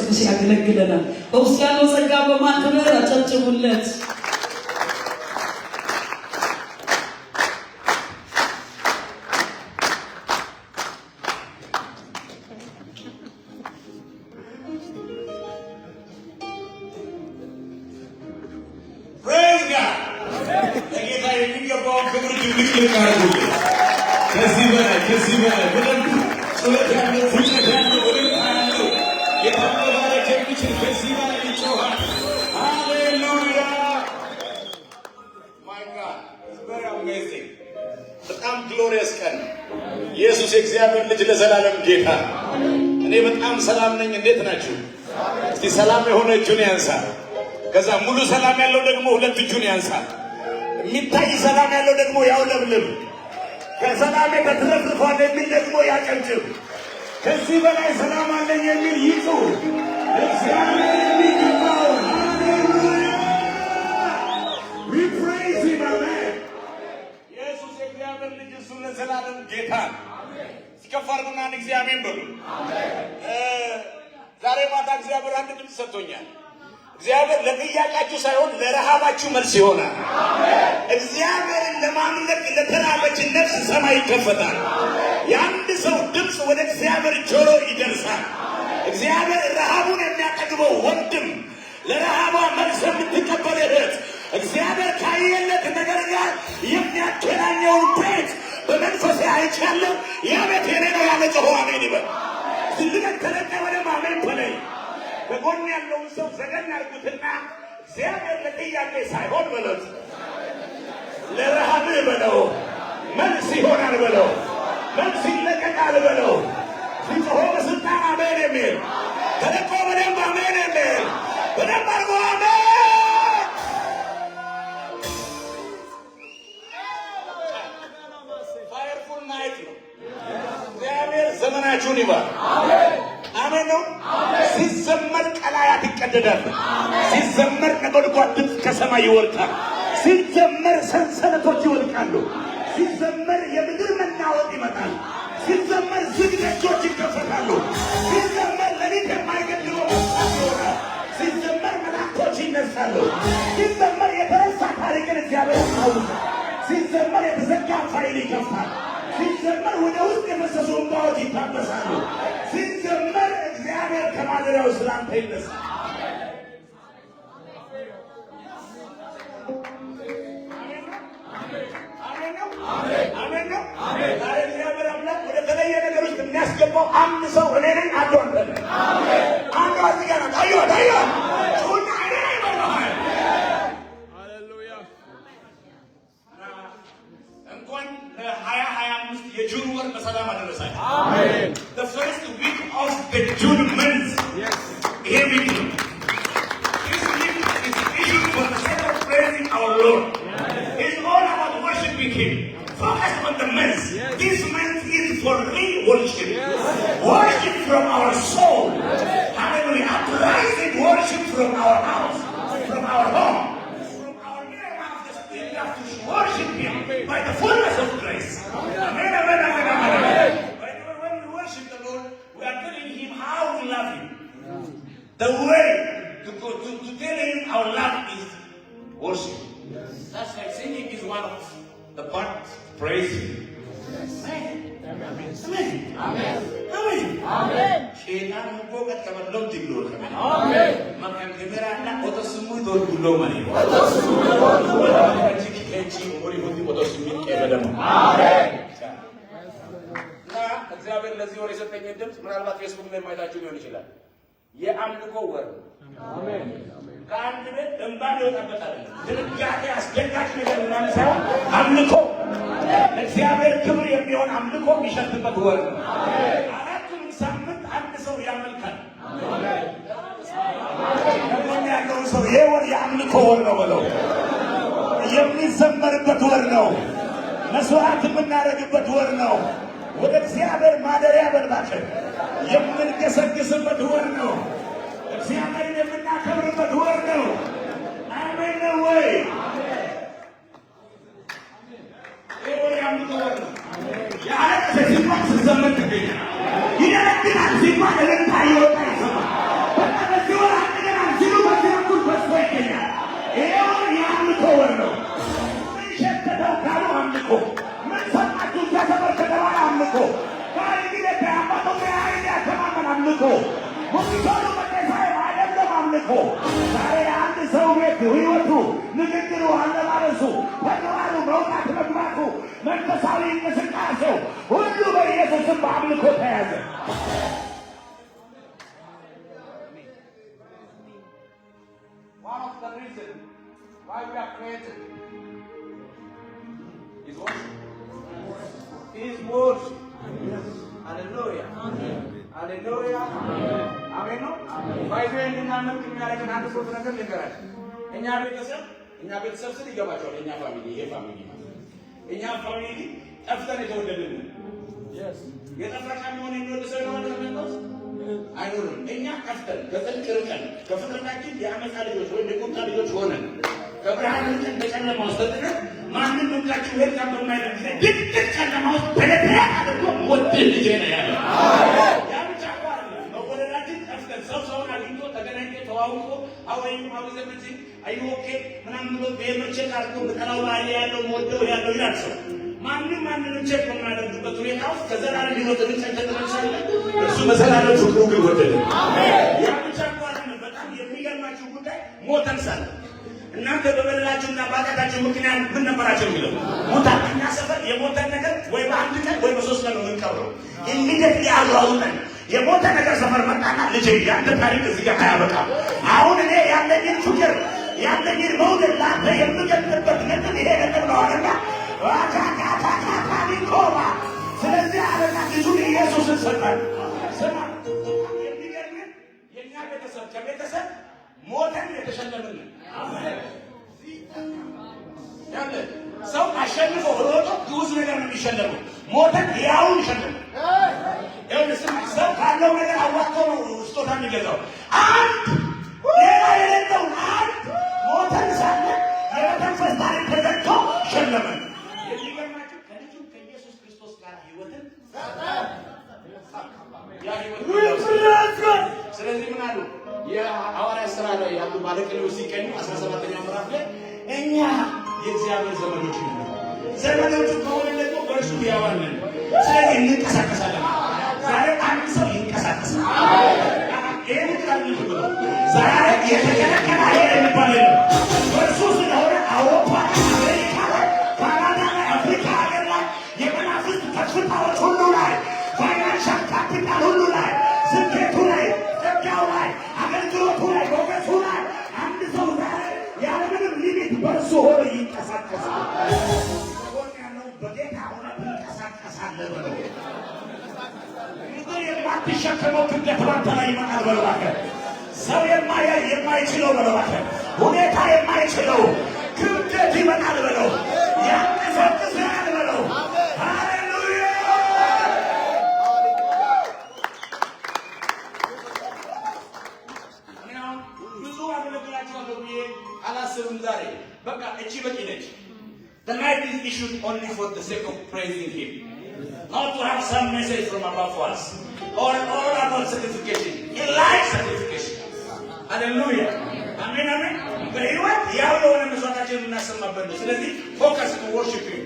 ቅዱስ ያገለግለናል። በውስጥ ያለው ጸጋ በማክበር አጨብጭቡለት። በጣም ግሎሪየስ ቀን ኢየሱስ የእግዚአብሔር ልጅ ለዘላለም ጌታ። እኔ በጣም ሰላም ነኝ። እንዴት ናችሁ? እስቲ ሰላም የሆነ እጁን ያንሳ። ከዛ ሙሉ ሰላም ያለው ደግሞ ሁለት እጁን ያንሳ። የሚታይ ሰላም ያለው ደግሞ ያውለብልብ። ከሰላም የተትረፍርፏል የሚል ደግሞ ያጨብጭብ። ከዚህ በላይ ሰላም አለኝ የሚል ይጩህ። እግዚአብሔር የሚገባው ሃሌሉያ we praise him amen። ኢየሱስ የእግዚአብሔር ልጅ እሱ ለዘላለም ጌታ። ሲከፋርና እግዚአብሔር በሉ ዛሬ ማታ እግዚአብሔር አንድ ድምፅ ሰጥቶኛል። እግዚአብሔር ለጥያቄያችሁ ሳይሆን ለረሃባችሁ መልስ ይሆናል። እግዚአብሔርን ለማምለክ ለተራበች ነፍስ ሰማይ ይከፈታል። የአንድ ሰው ድምፅ ወደ እግዚአብሔር ጆሮ ይደርሳል። እግዚአብሔር ረሃቡን የሚያጠግበው ወንድም፣ ለረሃቧ መልስ የምትቀበል እህት፣ እግዚአብሔር ካየለት ነገር ጋር የሚያገናኘውን ቤት በመንፈሴ አይቻለሁ። ያ ቤት የኔ ነው ያለ ጮሆ አሜን ይበል። ዝልቀት ተለቀ ወደ ማመን በላይ በጎን ያለውን ሰው ዘገን አርጉትና እግዚአብሔር ለጥያቄ ሳይሆን በለው ለረሃብህ በለው መልስ ይሆናል በለው መልስ ይለቀቃል በለው። ሲጮሆ በስልጣን አሜን የሚል ተለቆ በደንብ አሜን የሚል በደንብ አርጎ አሜን። ፋየርፉል ናይት ነው። እግዚአብሔር ዘመናችሁን ይባል። አሜን ነው። ሲዘመር ቀላያት ይቀደዳል። ሲዘመር ነጎድጓድ ድምፅ ከሰማይ ይወርዳል። ሲዘመር ሰንሰለቶች ይወድቃሉ። ሲዘመር የምድር መናወጥ ይመጣል። ሲዘመር ዝግ ደጆች ይከፈታሉ። ሲዘመር ሌሊት የማይገድለው መሳት ይሆናል። ሲዘመር መላእክቶች ይነሳሉ። ሲዘመር የተረሳ ታሪክን እግዚአብሔር ያስታውሳል። ሲዘመር የተዘጋ ፋይል ይከፍታል። ሲዘመር ወደ ውስጥ የፈሰሱ እንባዎች ይታበሳሉ። ሲዘመር እግዚአብሔር ከማደሪያው ስላንተ ይነሳል። አሜን ነው። ዛሬ እግዚአብሔር አምላክ ወደ ተለየ ነገር ውስጥ የሚያስገባው አንድ ሰው እኔ ነኝ። አንዱ አንተ ነህ። አንዱ እዚህ ጋር ነው። ታየው ጩና እኔ ነኝ በለሃል። ሃሌሉያ። እንኳን ለ2025 የጁን ወር በሰላም አደረሳችሁ። አሜን። the first week of the June month. Yes. Here we go. This week is issued for the sake of praising our Lord. Yes. It's all about worshiping Him. Focus on the month. Yes. This month is for real worship. Yes. Worship from our soul. Yes. Hallelujah. Uprising worship from our house, from our home, from our inner man of the spirit. We have to worship Him by the fullness of grace. Amen, amen, amen, amen. When we worship the Lord, we are telling Him how we love Him. The way to tell Him our love is worship. That's why singing is one of the parts. Praise Him. Amen. Amen. Amen. Amen. Amen. Shenan bogat kamadlom tiglor kami. Amen. Makan kamera na otosmu dor gulo mani. Otosmu dor gulo mani. Kachiki kechi ori hoti otosmu kebadam. Amen. Na እግዚአብሔር ለዚህ ወር የሰጠኝ ድምፅ ምናልባት ፌስቡክ ላይ ማይታችሁ ሊሆን ይችላል። የአምልኮ ወር አሜን። ከአንድ ቤት እንባ ሊወጣበት አይደለም። ድንጋጤ አስደንጋጭ ነገር ምናምን ሳይሆን አምልኮ ለእግዚአብሔር ክብር የሚሆን አምልኮ የሚሸትበት ወር ነው። አራቱን ሳምንት አንድ ሰው ያመልካል። ከጎን ያለውን ሰው ይሄ ወር የአምልኮ ወር ነው በለው። የሚዘመርበት ወር ነው። መስዋዕት የምናደርግበት ወር ነው። ወደ እግዚአብሔር ማደሪያ በልባችን የምንገሰግስበት ወር ነው። እግዚአብሔርን የምናከብርበት ወር ነው። አሜን ነው ወይ? ይሄ ወር የአምልኮ ወር ነው። ያለቀሰ ሲባል ሲዘመር ትገኛል። ይደረግናል ሲባል እልልታ ይወጣ ይሰማል። ሙክቶሉ መቀሳይ አይደለም አምልኮ። ዛሬ አንድ ሰው ቤት ህይወቱ፣ ንግግሩ፣ አለባበሱ፣ ተግባሩ፣ መውጣት መግባቱ፣ መንፈሳዊ እንቅስቃሴው ሁሉ በኢየሱስም በአምልኮ ተያዘ። One of the reasons why we are created is worship. Is worship. Hallelujah. Hallelujah. Amen. ባይዘ እንድናመልክ የሚያደርገን አንድ ሶስት ነገር ልንገራችሁ። እኛ ቤተሰብ ስል ይገባቸዋል። እኛ ፋሚሊ ይሄ ፋሚሊ ማለት እኛ ፋሚሊ ጠፍተን የተወለድን የጠፋ መሆን የሚወድ ሰው ነው ማለት አይኖርም። እኛ ጠፍተን ከጥልቅ ርቀን ከፍጥረታችን የአመፃ ልጆች ወይም የቁጣ ልጆች ሆነን ከብርሃን ርቀን በጨለማ ውስጥ ተጥለን ማንም መንካችሁ ወልካም በማይደርግ ጊዜ ድቅድቅ ጨለማ ውስጥ በለብያ አድርጎ ወድ ልጄ ነው ያለ ያብቻ ባር መወለዳችን ጠፍተን ሰውን አግኝቶ ተገናኝቶ ተዋውቆ አወይም አብዘምጂ አይወኬ ምናምን ብሎ በመቼ ካርቶ በቀላው ላይ ያለው ወደው ያለው ይላል ሰው ማንም ቼክ በማያደርግበት ሁኔታ ውስጥ ከዘላለም ሕይወት ተመልሰን እሱ በዘላለም ፍቅሩ ግን ወደደ። አሜን። ያ ብቻ እንኳን በጣም የሚገርማችሁ ጉዳይ ሞተን ሳለ እናንተ በበደላችሁና በኃጢአታችሁ ምክንያት ምን ነበራችሁ የሚለው ሞታን። እኛ ሰፈር የሞተን ነገር ወይ በአንድ ቀን ወይ በሶስት ቀን ነው የምንቀብረው። የሚደት ያሏውጠን የሞተ ነገር ሰፈር መጣና ልጅ ያንተ ታሪክ እዚህ ጋር አያበቃም። አሁን እኔ ያለኝን ፍቅር ያለኝን መውደድ ላንተ የምገልጥበት ነጥብ ይሄ ነጥብ ነው አለና ዋካካካካካሊኮባ ስለዚህ አለና ልጁን ኢየሱስን ሰጠን። ስማ የሚገርምን የእኛ ቤተሰብ ከቤተሰብ ሞተን የተሸለምን ያለ ሰው አሸንፎ ሮጦ ብዙ ነገር ነው የሚሸለመው። ሞተን ያውን ይሸለሙ ሰው ካለው ነገር አዋጥቶ ነው ስጦታ የሚገዛው። አንድ ሌላ የሌለው አንድ ሞተን ሳለ የመተንፈስ ታሪክ ተዘግቶ ሸለመን። የሚገርማችሁ ከልጁ ከኢየሱስ ክርስቶስ ጋር ህይወትን ስለዚህ ምን አሉ የሐዋርያት ሥራ ላይ ያሉ ባለቅኔዎች ሲቀኙ 17ኛው ምዕራፍ ላይ እኛ የእግዚአብሔር ዘመዶች ነን። ዘመዶቹ ከሆነ ደግሞ በእርሱ ሕያዋን ነን። ስለዚህ እንንቀሳቀሳለን። ዛሬ አንድ ሰው ይንቀሳቀሳል። ይህን ቃል ብሎ ዛሬ የተከለከለ ኃይል የሚባል የለም። በእርሱ ስለሆነ አውሮፓ፣ አሜሪካ ላይ፣ ካናዳ ላይ፣ አፍሪካ ሀገር ላይ የመናፍስት ከፍታዎች ሁሉ ላይ ፋይናንሻል ካፒታል ሁሉ ላይ ስኬቱ ላይ ጸጋው ላይ አገልግሎቱ ላይ ሞገሱ ላይ አንድ ሰው ዛሬ ያለምንም ሊሚት በእርሱ ሆኖ ይንቀሳቀሳል። ሆን ያለው በጌታ ሆነ ትንቀሳቀሳለህ በለው። የማትሸከመው ክብደት ባንተ ላይ ይመጣል በለው። ሰው የማይችለው በለው። ሁኔታ የማይችለው ክብደት ይመጣል በለው። ያንቀሳቅሳል በለው። ሃሌሉያ። ብዙ አገለግላችኋለሁ ብዬ አላስብም። ዛሬ በቃ እቺ በቂ ነች። The night is issued only for the sake of praising Him, not to have some message from above us or about certification. He likes certification. Hallelujah. Amen, amen. በህይወት ያው የሆነ መስዋዕታችን የምናሰማበት ነው። ስለዚህ focus to worship Him.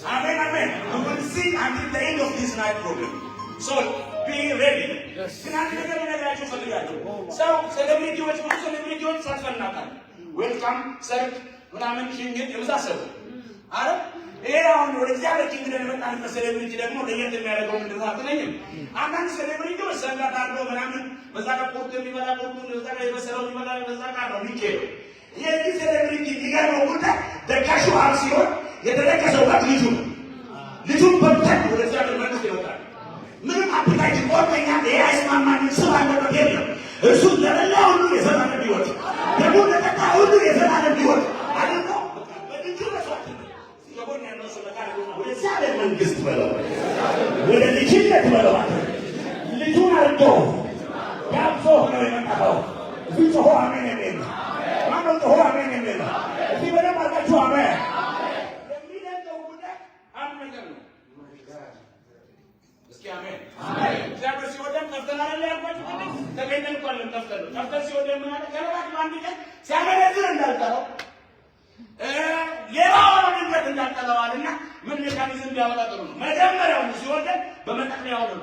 Amen, amen. We will see until the end of this night program. So be ready. ግን አንድ ነገር ልነግራችሁ እፈልጋለሁ። ሰው ሴሌብሪቲዎች ብዙ ሴሌብሪቲዎች ሳትፈናቃል ዌልካም ሰርግ ምናምን ሽኝት የመሳሰሉ አረ ይሄ አሁን ወደ እግዚአብሔር ኪንግደም የመጣንበት ሴሌብሪቲ ደግሞ ለየት የሚያደርገው ምንድን ነው አትለኝም? አንዳንድ ሴሌብሪቲዎች ሰንጋት አድርገው ምናምን በዛ ጋር ቁርጥ የሚበላ ቁርጡን በዛ ጋር የበሰለው የሚበላ በዛ ጋር ነው የሚካሄደው። የዚህ ሴሌብሪቲ የሚገርመው ጉዳይ ደጋሹ ሀብ ሲሆን የተደገሰው በት ልጁ ነው። ልጁን በብተን ወደ እግዚአብሔር መንግስት ይወጣል። ምንም አፕታይት ቆርጠኛ ይሄ አይስማማኝም ስብ አለበት የለም። እሱ ለበላ ሁሉ የዘላለም ሕይወት ደግሞ ለጠጣ ሁሉ የዘላለም ሕይወት አድርገው በልጁ መስዋዕት የሆነ ያለው ስለቃል ወደ እግዚአብሔር መንግስት በለው ወደ ልጅነት በለው ልጁን አርዶ ጋብዞ ነው የመጣው። እዚህ ጮሆ አሜን የሚል ማነው? ጮሆ አሜን የሚል እዚህ በደንብ አድርጋችሁ አሜን። የሚደንቀው ጉዳይ አንድ ነገር ነው። እስኪ አሜን አሜን። እግዚአብሔር ሲወደን ጠፍተን አይደል ያልኳችሁ? ተገኝተን እኮ አይደለም ጠፍተን ነው። ጠፍተን ሲወደን ምን አለ? ከለባት አንድ ቀን ሲያመነዝር እንዳልጠራው ሌላው መንገድ እንዳልጠራዋልና ምን ሜካኒዝም ቢያወጣ ጥሩ ነው። መጀመሪያው ሲወደን በመጠቅለያው ነው።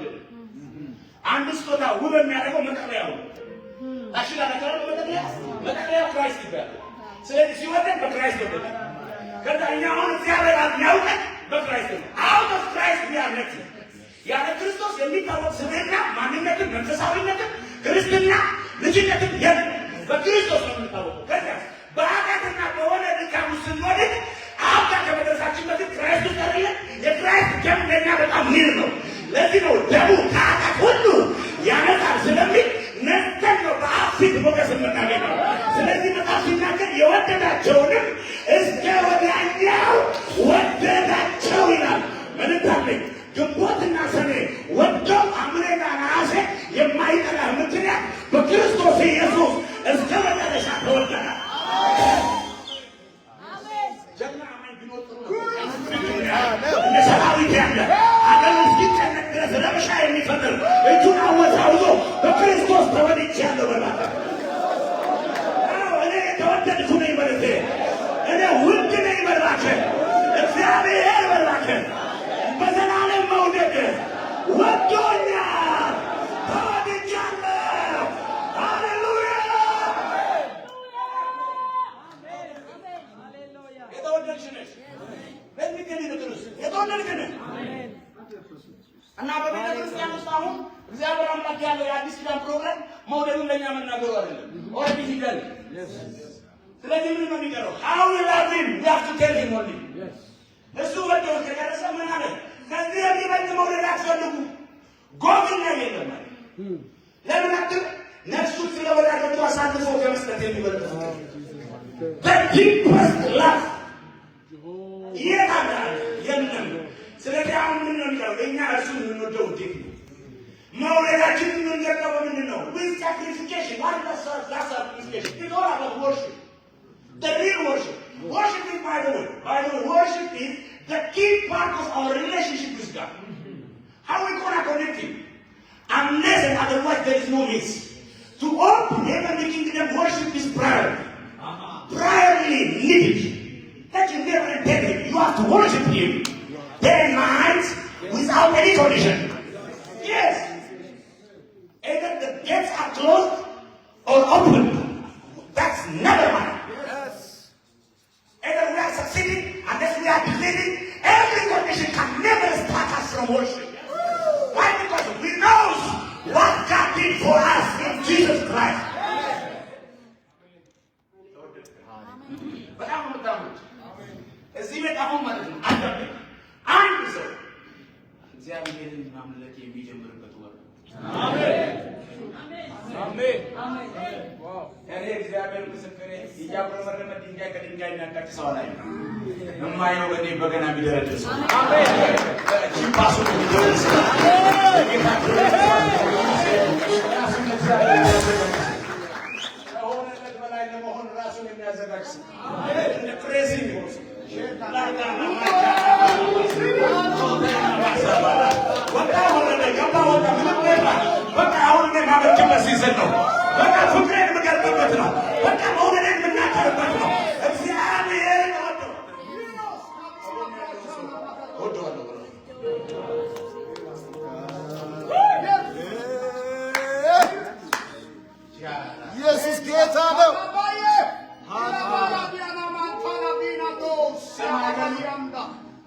አንድ ስጦታ ውብ የሚያደርገው መጠቅለያው ታሽላላችሁ መጠቅለያው ክራይስት ይባላል። ስለዚህ ሲወደድ በክራይስት ወደደ። ከዛ እኛ አሁን እግዚአብሔር ያውቀን በክራይስት ነው። አውት ኦፍ ክራይስት ያለች ያለ ክርስቶስ የሚታወቅ ስብዕና ማንነትን መንፈሳዊነትን ክርስትና ልጅነትን የለም። በክርስቶስ ነው የሚታወቀው። ከዛ በኃጢአትና በሆነ ድካም ውስጥ ስንወድቅ አብዳ ከመድረሳችን በፊት ክራይስት ውስጥ አይደለም። የክራይስት ደም ለእኛ በጣም ሚር ነው። ለዚህ ነው ደሙ ከኃጢአት ሁሉ ያነጻል ስለሚል ነስተን ነው በአብ ፊት ሞገስ የምናገኘው። ስለዚህ መጽሐፍ ሲናገር የወደዳቸውንም እስከ ወዲያኛው ወደዳቸው ይላል። መልእክታለኝ ግንቦትና ሰኔ ወደው ሐምሌና ነሐሴ የማይጠላ ምክንያት በክርስቶስ ኢየሱስ እስከ መጨረሻ ተወደናል። ጀግና አማኝ ቢኖር ጥሩ ነው። እንደ ሰራዊት ያለ አገር እስኪጨነቅ ድረስ ረብሻ የሚፈጥር እጁን አወዛውዞ በክርስቶስ ተወድጃለሁ በላት። እኔ የተወደድኩ ነኝ በልቴ እኔ ውድ ነኝ በላከ እግዚአብሔር በላከ በዘላለም መውደድ ወዶኛል፣ ተወድጃለሁ። ሃሌሉያ! የተወደድሽ ነሽ። ለሚገኝ ንግሩስ የተወደድክ ነህ እና በቤተ ክርስቲያን ውስጥ አሁን እግዚአብሔር አምላክ ያለው የአዲስ ኪዳን ፕሮግራም መውደዱን ለእኛ መናገሩ አይደለም። ኦልሬዲ ሲገል ስለዚህ ምን ነው የሚቀረው? how we love him we have to tell him only እሱ ወደው ከጨረሰ ምን አለ? ከዚህ የሚበልጥ መውደድ አትፈልጉ ጎግል ላይ የለም ማለት ለምን አትል ነፍሱን ስለ ወዳጆቹ አሳልፎ ከመስጠት የሚበልጥ the deepest love ይሄዳል የለም። ስለዚህ አሁን ምን ነው የሚለው? እኛ እሱን የምንወደው እንዴት ነው? መውደዳችንን የምንገልጠው ምንድን ነው? with sacrification what is that sacrification? it's all about worship. The real worship. Worship is by the way. Worship is the key part of our relationship with God. How we gonna connect him? Unless and otherwise there is no means. To open heavenly kingdom, worship is prayer. Prayerly needed. That you never tell him. You have to worship him. Their minds without any condition. Yes. Either the gates are closed or open. That's never mind. Either we are succeeding, unless we are believing, every condition can never start us from worship. Why? Because we know what God did for us in Jesus Christ. But I'm not done with it. እዚህ ቤት አሁን ማለት ነው አንድ ሰው እግዚአብሔርን ማምለክ የሚጀምርበት ወር ነው። አሜን አሜን አሜን። ዋው! እኔ እግዚአብሔር ምስክሬ እያጉረመረመ ድንጋይ ከድንጋይ የሚያጋጭ ሰው ላይ የማየው እኔ በገና የሚደረድር ሰው አሜን። ጂፓሱ የሚደረድር ሰው ጌታ ከሆነለት በላይ ለመሆን ራሱን የሚያዘጋጅ ሰው እንደ ክሬዚ የሚሆን ሰው በቃ አሁን ማመልክበት ሲዝን ነው። በቃ ፍቅሬን የምገልጥበት ነው። በቃ መውደዴን የምናገርበት ነው። እግዚአብሔርን ወደዋለሁ ብሎ ኢየሱስ ጌታ ነው።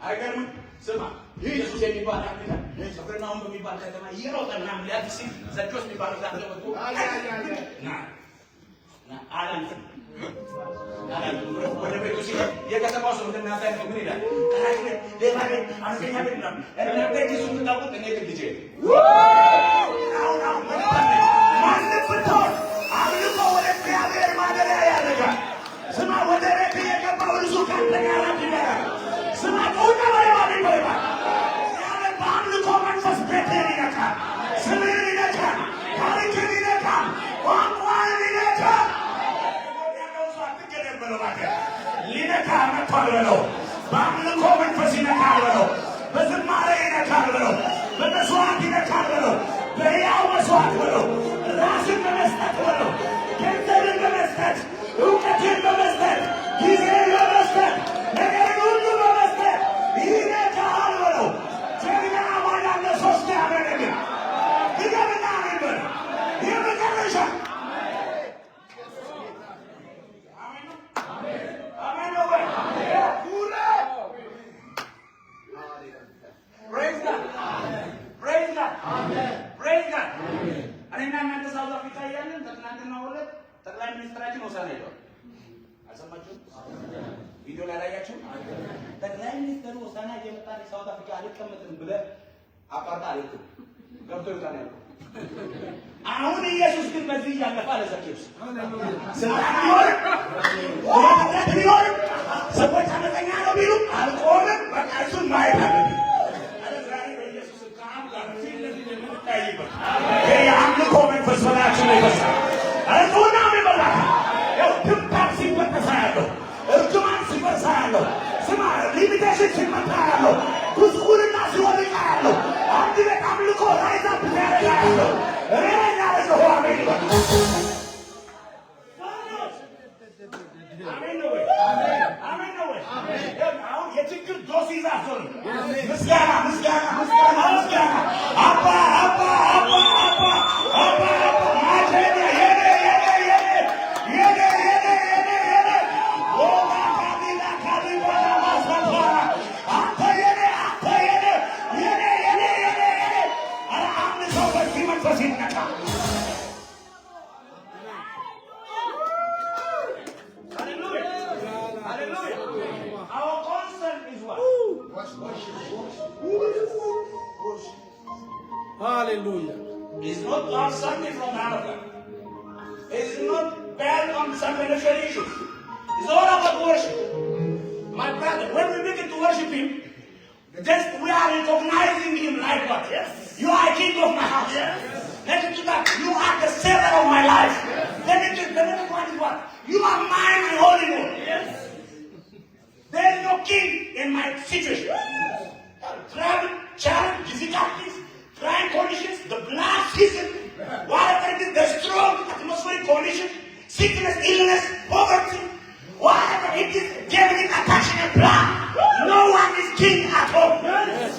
አይገርምም? ስማ ኢየሱስ የሚባል አፍሪካ ሰፍረናውን በሚባል ከተማ እየሮጠ ምናምን ሊያድስ ዘጆስ የሚባለው ዛሬ ወጥቶ ወደ ቤቱ ሲሄድ የከተማው ሰው እንደናንተ ምን ይላል? ሌባ ቤት፣ አነስተኛ ቤት ምናምን እናንተ ሱ የምታውቁት እኔ ግን ልጄ አሁን ማንም ብትሆን አምልኮ ወደ እግዚአብሔር ማደሪያ ያደርጋል። ስማ ወደ ቤት የገባው እርሱ ካንተ ጋር ይበላል። ስማ ቁጣ በሌባ ይበላል። እግዚአብሔር በአምልኮ መንፈስ ቤትህን ይነካል፣ ስምህን ይነካል፣ ታሪክህን ይነካል፣ ቋንቋህን ይነካል። ያለው ሰው አትገደል በለው እባክህ። ሊነካ መጥቷል በለው። በአምልኮ መንፈስ ይነካል በለው። በዝማሬ ይነካል በለው። በመስዋዕት ይነካል በለው። በሕያው መስዋዕት በለው። ራስን በመስጠት በለው። ገንዘብን በመስጠት እውቀትን በመስጠት ጊዜን በመስጠት ነገርን ሁሉ በመስጠት ይነካል በለው። ጀግና ማን አለ? ሶስት ያደረገ ድገምና ከትናንትና ወዲያ ጠቅላይ ሚኒስትራችን ሆሳዕና ሄደዋል። አልሰማችሁም? ቪዲዮ ላይ አላያችሁም? ጠቅላይ ሚኒስትሩ ሆሳዕና እየመጣ ሳውት አፍሪካ አልቀመጥም ብለህ አቋርጣ አልክም ገብቶ ይወጣል ያለው። አሁን ኢየሱስ ግን በዚህ እያለፈ አለ ዘኬዎስ ቢሆን ሰዎች አመፀኛ ነው ቢሉ አልቆምም። በቃ እሱን ማየት አለብኝ። የአምልኮ መንፈስ በላያችሁ ላይ ይፈሳል። እሱና ሚበላ ትምታብ ሲበጠሳ ያለው እርግማን ሲበሳ ያለው ስማ ሊሚቴሽን ሲመታ ያለው ጉስቁልና ሲወድቃ ያለው አንድ ቤት አምልኮ ራይዛ ያደረጋ ያለው እኔ ያለሰሁ አሜን ይበል። አሜን ነው ወይ? አሜን ነው ወይ? አሁን የችግር ዶስ ይዛችሁ ምስጋና ምስጋና ምስጋና ምስጋና አባ አባ አባ አባ አባ ማጀኔ የኔ የኔ የኔ የኔ የኔ የኔ የኔ ወላ ካቢላ ካቢላ ማሳፋ አንተ የኔ አንተ የኔ የኔ የኔ የኔ የኔ አረ አንድ ሰው በዚህ መንፈስ ይነቃ። Hallelujah. It's not last Sunday from Africa. It's not bad on some financial issues. It's all about worship. My brother, when we begin to worship Him, just we are recognizing Him like what? Yes. You are king of my house. Yes. Next to that, you are the savior of my life. Then the next one is what? You are mine, my holy one. Yes. There is no king in my situation. Travel, challenge, difficulties, trying conditions, the blast season, whatever it is, the strong atmospheric condition, sickness, illness, poverty, whatever it is, giving attention and plan. No one is king at home.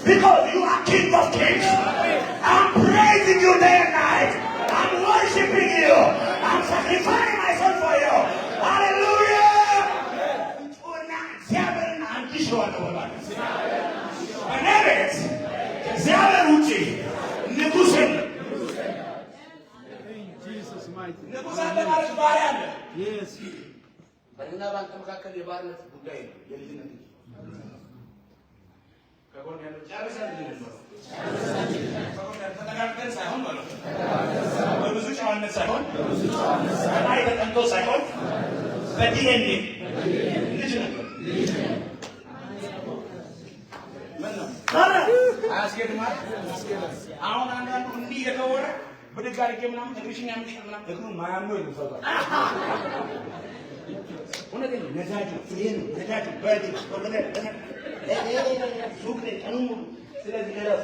Because you are king of kings. I'm praising you day and night. I'm worshiping you. I'm sacrificing myself for you. Hallelujah. በነቤት እግዚአብሔር ውጪ ንጉሥን ንጉሥ አለ ማለት ባሪያ አለ። በእኔና በአንተ መካከል የባርነት ጉዳይ ነው፣ የልጅነት እንጂ ከጎን ያለው ጨርሰን ልጅነት ነው። ተነጋግረን ሳይሆን ማለት ነው፣ በብዙ ጨዋነት ሳይሆን፣ በላይ ተጠንቶ ሳይሆን፣ በዲኤንኤ ልጅ ነበር። አያስገድም ማለት አሁን አንዳንዱ እንዲህ የተወረ ብድግ አድርጌ ምናምን እግርሽን ያምልሽ ምናምን እግሩን ማያምነው ይልፈታል። እውነቴን ነው። ነዳጁ ፍሬኑ ነዳጁ በእጅ ሱቅ ላይ ቀኑን ሙሉ ስለዚህ ለራስ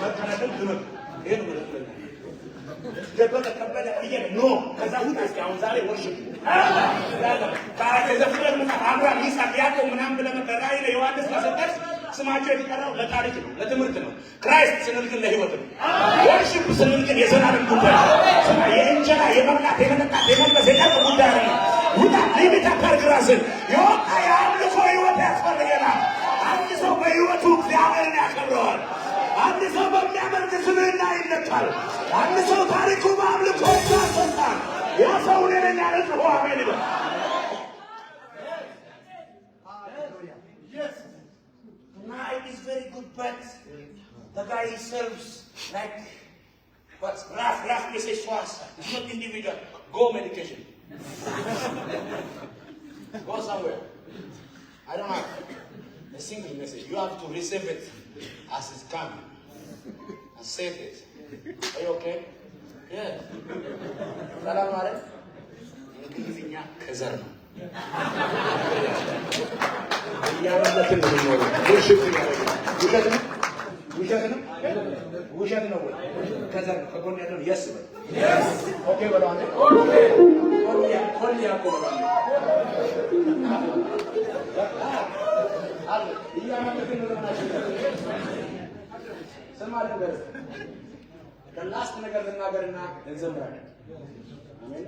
መካናደም ትምህርት ይሄ ነው ማለት ነው። ደበቀ ከበደ አየር ኖ ከዛ ውጣ እስኪ አሁን ዛሬ ወርሽፕ ዘፍጥረት መጽሐፍ አብርሃም ይስሐቅ ያዕቆብ ምናምን ብለህ ራእይ ለዮሐንስ ካሰጠች ስማቸው የተጠራው ለታሪክ ነው፣ ለትምህርት ነው። ክራይስት ስንል ግን ለህይወት ነው። ወርሽፕ ስንል ግን የዘላለም ጉዳይ ነው። የእንጀራ የመብላት የመጠጣት የመልበስ የቀር ጉዳይ ነው። ውጣ ሊሚት አታርግ ራስን። የወጣ የአምልኮ ህይወት ያስፈልገናል። አንድ ሰው በህይወቱ እግዚአብሔርን ያከብረዋል። አንድ ሰው በሚያመልክ ስምህና ይነካል። አንድ ሰው ታሪኩ በአምልኮ ይታሰጣል። ያ ሰው ነኝ ያለ ነው። አሜን ይበል። Tonight is very good, but the guy he serves like what's rough message for us. It's not individual. Go medication. Go somewhere. I don't have a single message. You have to receive it as it's coming and save it. Are you okay? Yeah. Salam alaikum. እንግሊዝኛ ከዘር ነው። ያለበትን ነው ነው ውሸት ነው ውሸት ነው ከዘር ነው። ከጎን ያለው ያስበል ኦኬ በለው አንተ ኮልያ ኮልያ አለ ያለበትን ነው ሰማለ ነገር ከላስት ነገር ልናገርና እንዘምራለን። አሜን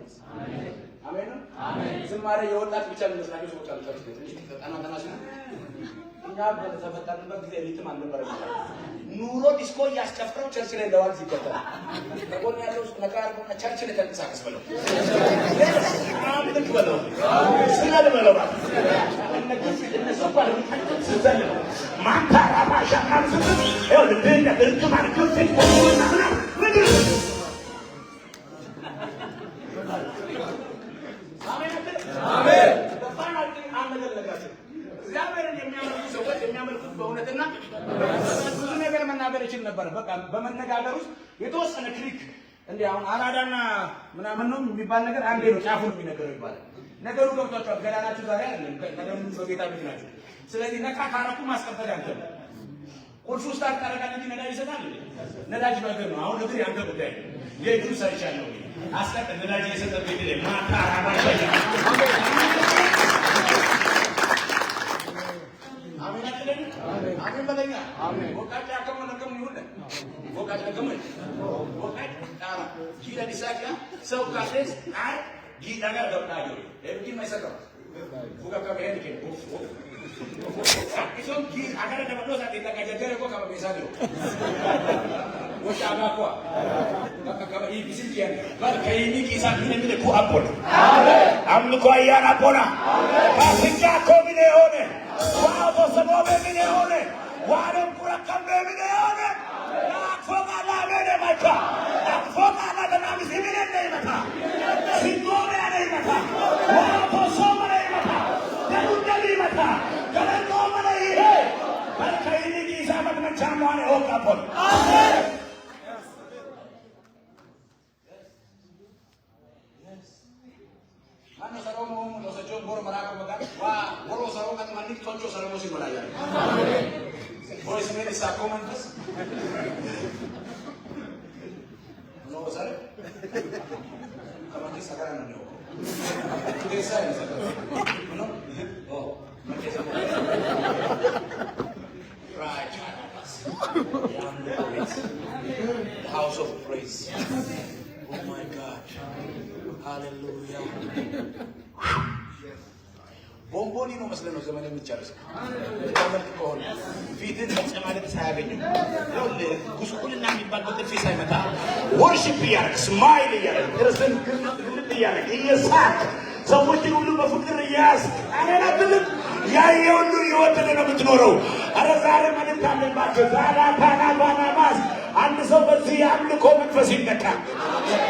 አሜን አሜን። ዝማሬ የወጣት ብቻ የሚመስላችሁ ሰዎች አሉ። ትንሽ ተጠናተናሽ እኛ በተፈጠርንበት ጊዜ ሪትም አልነበረም። ኑሮ ዲስኮ እያስጨፍረው ቸርች ላይ እንደዋል ሲከተል ከጎን ያለው ነቃርኩና ቸርች ላይ ተንቀሳቀስ በለው አምልክ በለው ስነድ በለው እነሱ ባለ ስዘል ማንታራ ማሻካም ስትል ይኸው ልብህን እርግማን ግፊት ሆኑና ምድር አሜን። በፋይናል ግን አንድ ነገር ልነግራችሁ እግዚአብሔርን የሚያመልኩ ሰዎች የሚያመልኩት በእውነትና ብዙ ነገር መናገር ይችል ነበር። በቃ በመነጋገር ውስጥ የተወሰነ ክሊክ እንዴ አሁን አራዳና ምናምን ነው የሚባል ነገር አንዴ ነው ጫፉን የሚነገረው ይባላል። ነገሩ ገብቷቸዋል። ገዳናችሁ ዛሬ አይደለም ነገሩ በጌታ ቤት ናቸው። ስለዚህ ነካ ካረኩ ማስቀበል ያንተ ነው። ቁልፍ ውስጥ አጣረቃለ እንጂ ነዳጅ ይሰጣል። ነዳጅ ነገር ነው። አሁን እግር ያንተ ጉዳይ የእግሩ ሰርቻለሁ አስቀጥ ነዳጅ የሰጠ ቤት ላይ ማታ አራባሻ አሜን በለኛ አሜን ወቃጫ ከመነከም ይሁን ወቃጫ ከመን ወቃጫ ታራ ጊዳ ዲሳካ ሰው ካለስ አይ ጊዳ ጋር ገብታዩ እብቂ ማይሰቀው ወቃጫ ከሄድ ከ ኢሶን ጊ አጋራ ደበሎሳ ተካጀጀረ ኮ ከበሳዶ ወሻ ባኳ ከከበ ይብሲል ያን ባርከይኒ ኪሳ ምን ኮ አፖል አሜን አምልኮ አያና ቦና ካፍንጫ ኮሚኔ ሆነ ዋው ሰሞበ ምን ሆነ ዋረም ኩራካም ምን ሆነ አፎጋ ላበለ ማታ አፎጋ ላበናም ሲሚኔ ነይመታ ሲጎነ ነይመታ ዋው ሶመረ ነይመታ ደሩደሊ መታ ገለቶ መለይ ባርከይኒ ኪሳ መድመቻም ሆነ ኦካፖል አሜን Ano sa romo mo lo sa John Boro marako magan wa boro sa romo at manik toncho sa romo si malaya. Boy si meri sa comments. No sir. Kamaki sa kanan niyo. Desa ni sa. No? Oh, maki sa. Right. The house of praise. Oh my God. Hallelujah. ቦምቦኒ ነው መስለ ነው ዘመን የሚጨርስ ተመልክ ከሆነ ፊትን መጨማለቅ ሳያገኙ ጉስቁልና የሚባል በጥፊ ሳይመታ ወርሺፕ ያርክ ስማይል ያርክ እርስን ግልጥ ያርክ እየሳቅ ሰዎችን ሁሉ በፍቅር እያስ አሜን አትልም ያየ ሁሉ እየወደደ ነው የምትኖረው። ኧረ ዛሬ መልእክት አለባቸው። ዛሬ ባናባስ አንድ ሰው በዚህ የአምልኮ መንፈስ ይነካል።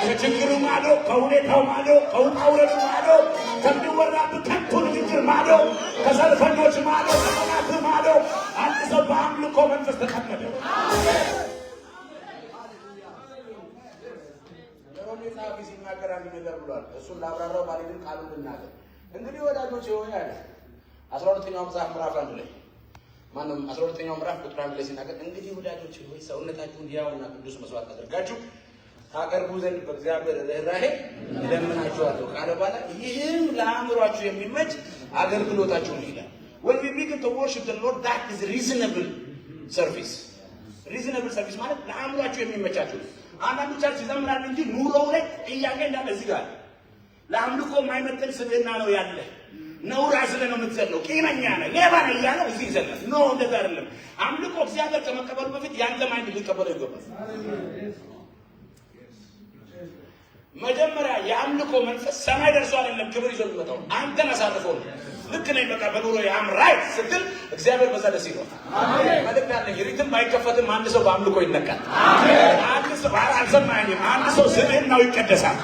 ከችግሩ ማዶ ከሁኔታው ማዶ ከውጣውረዱ ማዶ ከሚወራብህ ከንቱ ንግግር ማዶ ከሰልፈኞች ማዶ ከጠላት ማዶ አንድ ሰው በአምልኮ መንፈስ ተጠመደ። ለሮሜና ቢስ ይናገር አንድ ነገር ብሏል። እሱን ላብራራው ባለልን ቃሉ ልናገር። እንግዲህ ወዳጆች ሆይ አለ 12ኛው መጽሐፍ ምዕራፍ 1 ላይ ማንም 12ኛው ምዕራፍ ቁጥር 1 ላይ ሲናገር እንግዲህ ወዳጆች ሆይ ሰውነታችሁን ሕያውና ቅዱስ መስዋዕት አድርጋችሁ ታቀርቡ ዘንድ በእግዚአብሔር ርኅራኄ እለምናችኋለሁ ካለ በኋላ ይህም ለአእምሯችሁ የሚመች አገልግሎታችሁ ነው ይላል። when we begin to worship the Lord that is reasonable service ማለት ለአእምሯችሁ የሚመቻችሁ። አንዳንዱ ቸርች ይዘምራል እንጂ ኑሮው ላይ ጥያቄ እንዳለ እዚህ ጋር ለአምልኮ የማይመጥን ስብዕና ነው ያለ ነውር አዝለ ነው የምትዘለው ቂመኛ ነህ ሌባ ነህ እያለ እዚህ ይዘላል። ኖ እንደዛ አይደለም። አምልኮ እግዚአብሔር ከመቀበሉ በፊት ያንተ ማይንድ ሊቀበለው ይገባል። መጀመሪያ የአምልኮ መንፈስ ሰማይ ደርሶ አይደለም ክብር ይዞ የሚመጣው አንተን አሳርፎ ነው። ልክ ነኝ በቃ በኑሮ ያም ራይት ስትል እግዚአብሔር በዛ ደስ ይለዋል። አሜን። መልእክት ያለኝ ሪትም ባይከፈትም አንድ ሰው በአምልኮ ይነካል። አሜን። አንድ ሰው አልሰማኝም። አንድ ሰው ስብዕናው ይቀደሳል።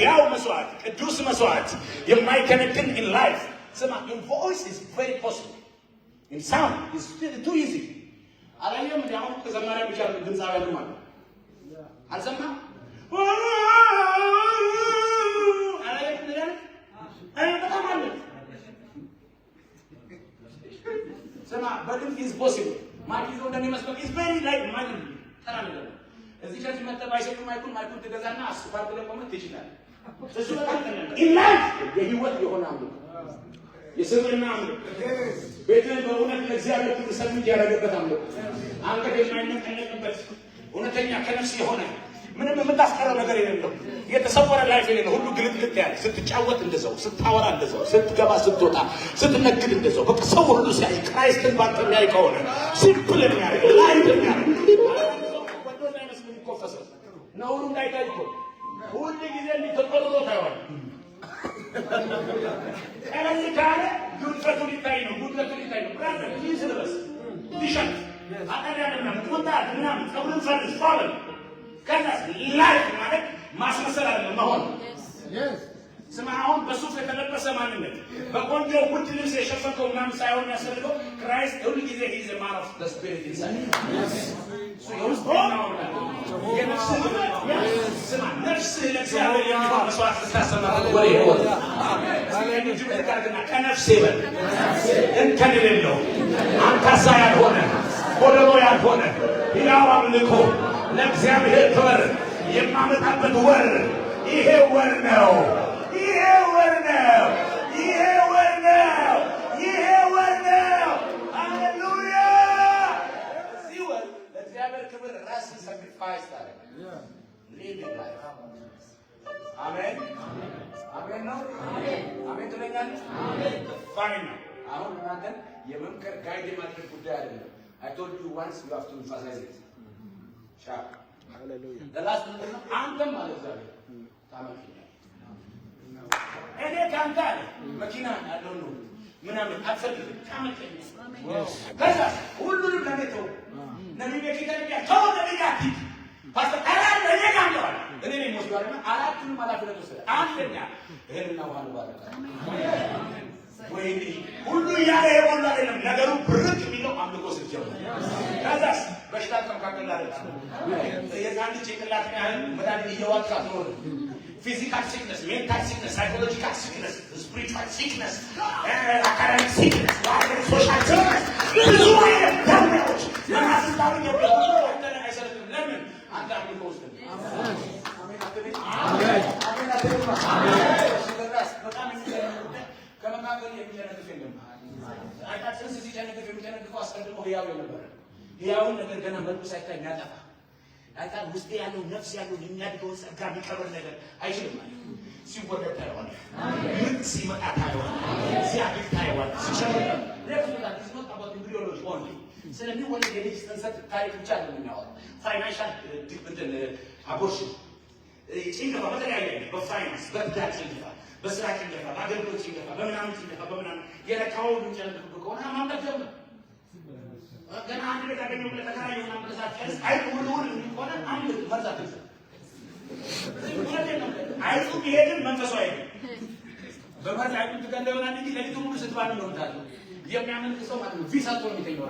ያው መስዋዕት ቅዱስ መስዋዕት የማይከነክን in life ስማ in voice is very possible in sound is too easy አላየም እንዴ አሁን ከዘማሪያ ብቻ ድምጻዊ ነው ማለት አልሰማ አላየም እንዴ በጣም አለ ስማ በድምጽ is possible ማይክ እንደሚመስለው is very like ማይክ ተራ ነገር እዚህ ቸርች መጥተህ ባይሰጡ ማይኩን ትገዛና አስፋልት ላይ ቆመህ ትችላለህ። እሱ በጣም ቀላል ኢላይፍ የህይወት የሆነ አምልኮ የስብዕና አምልኮ ቤትህን በእውነት ለእግዚአብሔር ክብር ሰምት ያደረገበት አምልኮ አንገት የማይነቀነቅበት እውነተኛ ከነፍስ የሆነ ምንም የምታስቀረው ነገር የሌለው የተሰወረ ላይፍ የሌለው ሁሉ ግልጥልጥ ያለ ስትጫወት እንደዛው ስታወራ እንደዛው ስትገባ ስትወጣ ስትነግድ እንደዛው በቃ ሰው ሁሉ ሲያይ ክራይስትን ባንተ የሚያይ ከሆነ ሲምፕል የሚያደርግ ላይፍ የሚያደርግ ወዶ እንዳይመስል የሚኮፈሰው ነውሩ እንዳይታይ እኮ ሁሉ ጊዜ እንዲተቆርጦ ታይዋል። ቀለል ካለ ጉድፈቱ ሊታይ ነው፣ ጉድለቱ ሊታይ ነው። ብራዘር ፕሊዝ ልበስ ቲሸርት አጠር ያለ ምናምን ቁምጣ ምናምን ፀጉርን ሰርዝ ፋለን ከዛስ ላይፍ ማለት ማስመሰል አይደለም መሆን። ስማ አሁን በሱፍ የተለበሰ ማንነት በቆንጆ ውድ ልብስ የሸፈነው ምናምን ሳይሆን የሚያስፈልገው ክራይስት ሁሉ ጊዜ ሂዝ ማን ኦፍ ዘ ስፒሪት ኢንሳይድ ስማ ነፍስህ ለእግዚአብሔር የሚሆን መስዋዕት ስታሰማ ወደ ህይወት ከነፍሴ በል እንከን የሌለው አንካሳ ያልሆነ ጎደሎ ያልሆነ ሕያው አምልኮ ለእግዚአብሔር ክብር የማመጣበት ወር ይሄ ወር ነው። ይሄ ወር ነው። ይሄ ወር ነው። ይሄ ወር ነው። ሃሌሉያ! እዚህ ወር ለእግዚአብሔር ክብር ራስን ሳክሪፋይስ ታደርግ ሊቭ ላይፍ። አሜን አሜን ነው። አሜን ትለኛለህ። ፋይን ነው። አሁን እናንተን የመምከር ጋይድ የማድረግ ጉዳይ አይደለም። I told you once, you have to emphasize it. Sharp. Hallelujah. The last one, አንተም ማለት እግዚአብሔር ታመልከኛለህ። እኔ ካንተ አለ መኪና ያለው ነው ምናምን አትፈልግም ታመልከኛለህ። ከዛ ሁሉንም ለኔ ተው። ነብይ በኪታቢያ ተው ነብይ አትይ። ፓስተር አላለ እኔ ካንተ አለ እኔ ነኝ ወስዷልና አራቱንም ኃላፊነት ወሰደ። አንደኛ ይሄንና ውሃ ባረከ ወይ ሁሉ ያለ የሞላ አይደለም ነገሩ ብርቅ የሚለው አምልኮ ስትጀምር ከዛስ በሽታ ተመካከል አይደለም የዛንድ ጭንቅላት ያህል መድኃኒት እየዋጥካ ነው ፊዚካል ሲክነስ ሜንታል ሲክነስ ሳይኮሎጂካል ሲክነስ ስፒሪቹዋል ሲክነስ አካዳሚክ ሲክነስ ሶሻል ሲክነስ ብዙ አይነት ዳሜዎች ለማስታወቅ የሚሆኑ ወንደለ አይሰለጥም ለምን አንተ አምልኮ ውስጥ አሜን አሜን አሜን አሜን በጣም ከመካከል የሚጨነግፍ የለም። አይታችን ሲጨነግፍ የሚጨነግፈው አስቀድሞ ሕያው የነበረ ሕያውን ነገር ገና መልኩ ሳይታይ የሚያጠፋ አይታል ውስጥ ያለው ነፍስ ያለው የሚያድገው ጸጋ የሚቀበል ነገር አይችልም ማለት ሲወደድ ታየዋል። ምጥ ሲመጣ ታየዋል። ሲያድግ ታየዋል። ሲጨምር ለፍታ ሲመጣ በቢዮሎጂ ኦንሊ ስለሚወለድ የልጅ ጽንሰት ታሪክ ብቻ ነው የሚያወራው። ፋይናንሻል እንትን አቦርሽን ጭንገፋ በተለያየ በፋይናንስ በትዳር ጭንገፋ በስራ ጭንገፋ በአገልግሎት ጭንገፋ በምናምን ጭንገፋ በምናምን የረካው የሚጨነግፍ ከሆነ ማምለክ ጀምር። ገና አንድ ቤት አገኘው ብለህ ተከራየው ምናምን ብለህ ሳትጨርስ አይጡ ውልውል ከሆነ አንድ መርዛት ትንሰ አይጡ ቢሄድም መንፈሱ አይሄድም። በመርዝ አይጡ ትገለውና እንጂ ለሊቱ ሙሉ ስትባል ነው ታለው የሚያመልክ ሰው ማለት ነው። ቪሳቶ ነው የሚተኛው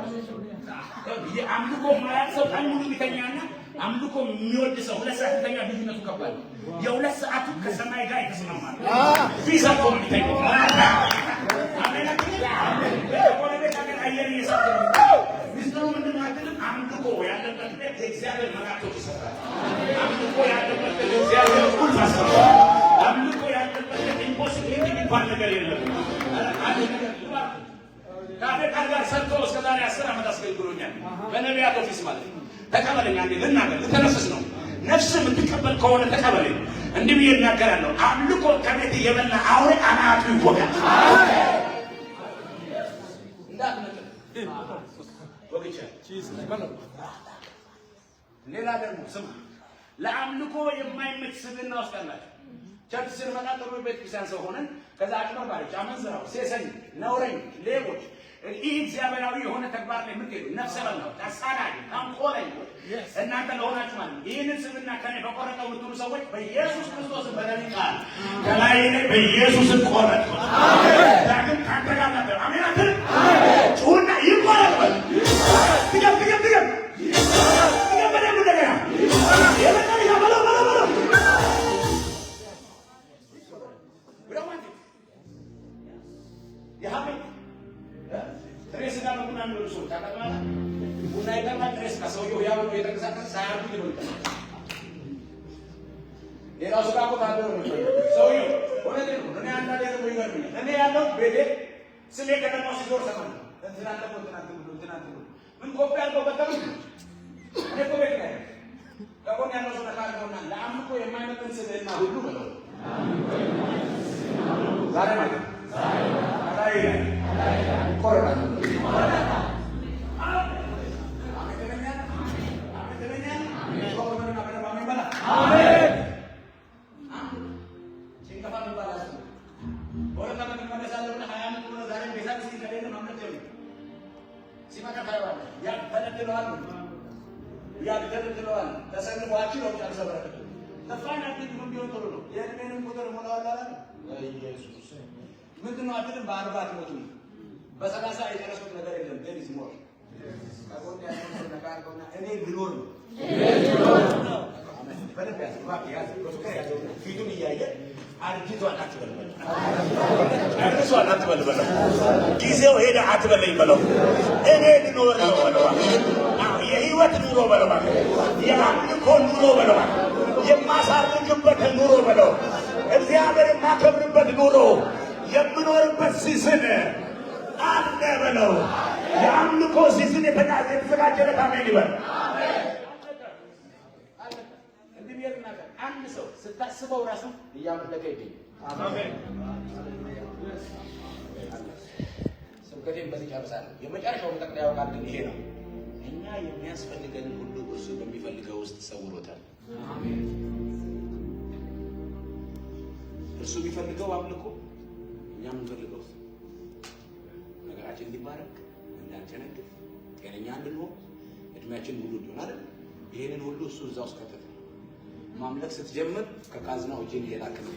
አምልኮ ማለት ሰው ቀን ሙሉ የሚተኛና አምልኮ የሚወድ ሰው ሁለት ሰዓት የሚተኛ ልዩነቱ ከባድ ነው። የሁለት ሰዓቱ ከሰማይ ጋር የተስማማል። ቪሳቶ ነው የሚተኛው አሜን አየር እየሳተ ሚስጥሩ ምንድን ነው አይደለም? አምልኮ ያለበት ቤት የእግዚአብሔር መላእክቶች ይሰራል። አምልኮ ያለበት ቤት የእግዚአብሔር ቁልፍ ያሰራል። አምልኮ ያለበት ቤት ኢምፖሲቢሊቲ የሚባል ነገር የለም። አንድ ነገር ካፌ ጋር ሰርቶ እስከ ዛሬ 10 ዓመት አስገልግሎኛል። በነቢያት ኦፊስ ማለት ነው። ተቀበለኝ አንዴ ልናገር ልተነፍስ ነው። ነፍስ የምትቀበል ከሆነ ተቀበለኝ። እንዲህ ብዬ እናገራለሁ። አምልኮ ከቤት የበላ አውሬ አናቱ ይወጋል። ሌላ ደግሞ ስማ፣ ለአምልኮ የማይመች ስብዕና ውስጥ አላቸው። ቸርች ስንመጣ ጥሩ ቤተክርስቲያን ሰው ሆነን ከዛ አጭበርባሪዎች፣ አመንዝራው፣ ሴሰኝ፣ ነውረኝ፣ ሌቦች ይህ እግዚአብሔራዊ የሆነ ተግባር ላይ የምትሄዱ ነፍሰ በላው፣ አሳዳጅ፣ ተንኮለኝ እናንተ ለሆናችሁ ማለት ነው። ይህንን ስብዕና ከኔ በቆረጠው የምትሉ ሰዎች በኢየሱስ ክርስቶስ በነቢይ ቃል ከላይ በኢየሱስ ቆረጥ። ዳግም ካንተ ጋር ነበር። አሜን አትል ጩና ይቆረጥ በል ትገብ በደንብ እንደገና የመጨረሻ በለው የሀሜት ጥሬ ስጋ በቡና የሚበሉ ሰዎች ታውቃለህ። ቡና ይቀርባል፣ ጥሬ ስጋ ሰውየው ያው ነው የተንቀሳቀሰ ሳያርጉ ይበሉታል። ሌላው ስጋ እኮ ታደረ ነው ሰውየው። እውነቴን ነው። እኔ አንዳንዴ ደግሞ ይገርምኛል። እኔ ያለሁት ቤቴ ስሜ ከተማው ሲዞር ሰማን እንትና ምን ኮፒ አድርገው በተሩ እኔ እኮ ቤት ላይ ከጎን ያለው ሰው ነካርጎና ለአምልኮ የማይመጥን ስብዕና ሁሉ በለው ዛሬ ማለት ቆረጣ አሜን ሲንከፋ ይባላል ወረታ መመለሳለና 20 ዓመት ነው ዛሬ ቤዛ ሲከለለ ማምለጥ ነው ሲመጣ ታይዋል ያ ተደድለዋል ተሰልፏችሁ ነው ያልሰበረ ተፋናት ምን ቢሆን ጥሩ ነው የእድሜንም ቁጥር ሞላዋል አይደል ኢየሱስ ምንድነው አትልም በ40 ሞቱ በ30 የጨረሱት ነገር የለም ግን ይስሞር ከጎን ያለው ነካርጎና እኔ ልኖር ነው አሜን በደንብ ያዝ በፍቅር ያዘው ፊቱን እያየ አርጅቷል አትበልበል አርጅቷል አትበልበል ጊዜው ሄደ አትበለኝ በለው እኔ ልኖር ነው በለው የህይወት ኑሮ በለው የአምልኮ ኑሮ በለው የማሳርግበት ኑሮ በለው እግዚአብሔር የማከብርበት ኑሮ የምኖርበት ሲዝን አለ በለው የአምልኮ ሲዝን የተዘጋጀለት አሜን ይበል አንድ ሰው ስታስበው ራሱ እያመለከ ይገኛል አሜን ስብከቴን በዚህ ጨርሳለሁ የመጨረሻው መጠቅለያው ቃል ግን ይሄ ነው እኛ የሚያስፈልገንን ሁሉ እርሱ በሚፈልገው ውስጥ ሰውሮታል አሜን እርሱ ቢፈልገው አምልኮ እኛ የምንፈልገው ነገራችን እንዲባረክ እንዳንጨነግፍ ጤነኛ እንድንሆን እድሜያችን ሙሉ እንዲሆን አይደል ይሄንን ሁሉ እሱ እዛው ውስጥ ከተተ ማምለክ ስትጀምር ከካዝናው እጅን እየላከ ነው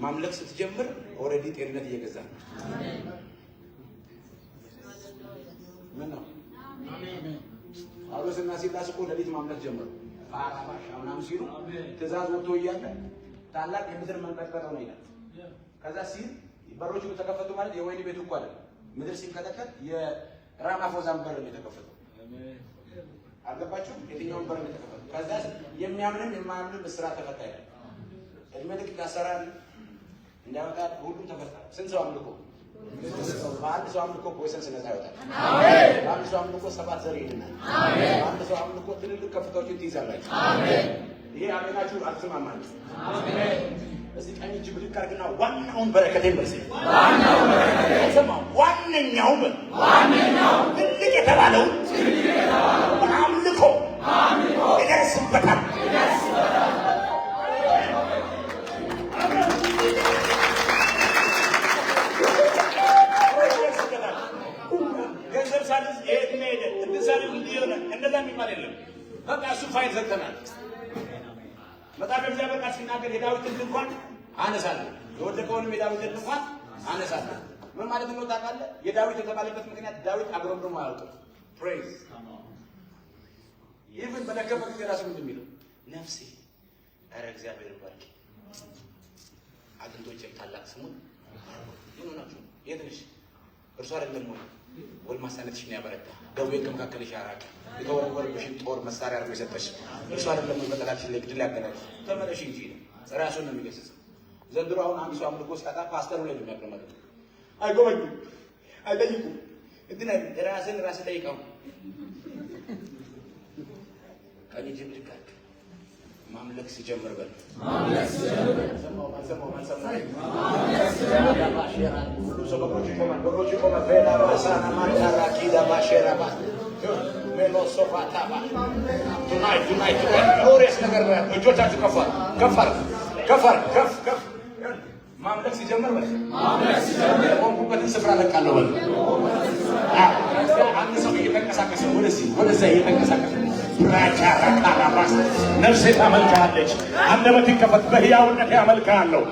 ማምለክ ስትጀምር ኦሬዲ ጤንነት እየገዛ ነው ምን ነው አሜን ጳውሎስና ሲላስ እኮ ለሊት ማምለክ ጀመሩ አራባሽ አሁንም ሲሉ ትእዛዝ ወጥቶ እያለ ታላቅ የምድር መንቀጥቀጥ ነው ይላል ከዛ ሲል በሮቹ ተከፈቱ ማለት የወይኒ ቤቱ እኮ አይደል ምድር ሲንቀጠቀጥ የራማፎዛን በር ነው የተከፈተው አሜን አልገባችሁም የትኛውን በር ነው የተከፈተው ከዛ የሚያምንም የማያምንም እስራት ተፈታ ይላል እድሜ ልክ ያሰራል እንዳይወጣ ሁሉም ተፈታ ስንት ሰው አምልኮ በአንድ ሰው አምልኮ ቦይሰንስ ነፃ ይወጣል አሜን በአንድ ሰው አምልኮ 7 ዘር ይድናል አሜን በአንድ ሰው አምልኮ ትልልቅ ከፍታዎችን ትይዛላችሁ አሜን ይሄ አሜናችሁ አትስማማችሁ አሜን እስቲ ቀኝ እጅ ብድግ አድርግና ዋናውን በረከቴን በርሲ ዋናውን በረከቴን ሰማ ዋነኛው ትልቅ የተባለው አምልኮ ይደርስበታል ገንዘብ ሳልዝ የት ሄደ እንድሳል እንዲሆነ እንደዛ የሚባል የለም በቃ እሱ ፋይል ዘግተናል መጽሐፈ እግዚአብሔር ቃል ሲናገር የዳዊትን ድንኳን አነሳለሁ የወደቀውንም የዳዊትን ድንኳን አነሳለሁ ምን ማለት ነው ታውቃለህ የዳዊት የተባለበት ምክንያት ዳዊት አግሮምርሞ አያውቅም ፕሬዝ ይህን በነገበ ጊዜ ራሱ ምንድን የሚለው ነፍሴ ኧረ እግዚአብሔር ባርኪ አጥንቶቼም ታላቅ ስሙን ምን ሆናችሁ የት ነሽ እርሱ አይደለም ወይ ጎልማሳነትሽን ያበረታ ደዌ ከመካከልሽ ያራቀ የተወረወረብሽን ጦር መሳሪያ አድርጎ የሰጠሽ እርሱ አይደለም ወይ በጠላትሽ ላይ ግድል ያገናኝ ተመለሽ እንጂ ራሱን ነው የሚገስጸው ዘንድሮ አሁን አንድ ሰው አምልኮ ሲያጣ ፓስተሩ ላይ ነው የሚያቀመጠው አይጎበኙም አይጠይቁም እንትን ራስን ራስ ጠይቀው ቀኝ እጅ ብድግ አድርግ ማምለክ ሲጀምር በል ማምለክ ሲጀምር ሰማው ሁሉ ሰው በሮች ይቆማል ፌላ ባሳና ማንታራ ኪዳ ባሼራ ባ ሜሎ ሶፋታ ባ ቱናይት ኖሬስ ነገር እጆቻችሁ ከፋር ማምለክ ሲጀምር በል ማምለክ ሲጀምር ቆምኩበትን ስፍራ ለቃለሁ በል አንድ ሰው እየተንቀሳቀሰ ወደዛ እየተንቀሳቀሰ ራቻራካላባስ ነፍሴ ታመልካለች አንደበት ይከፈት በሕያውነት ያመልካለሁ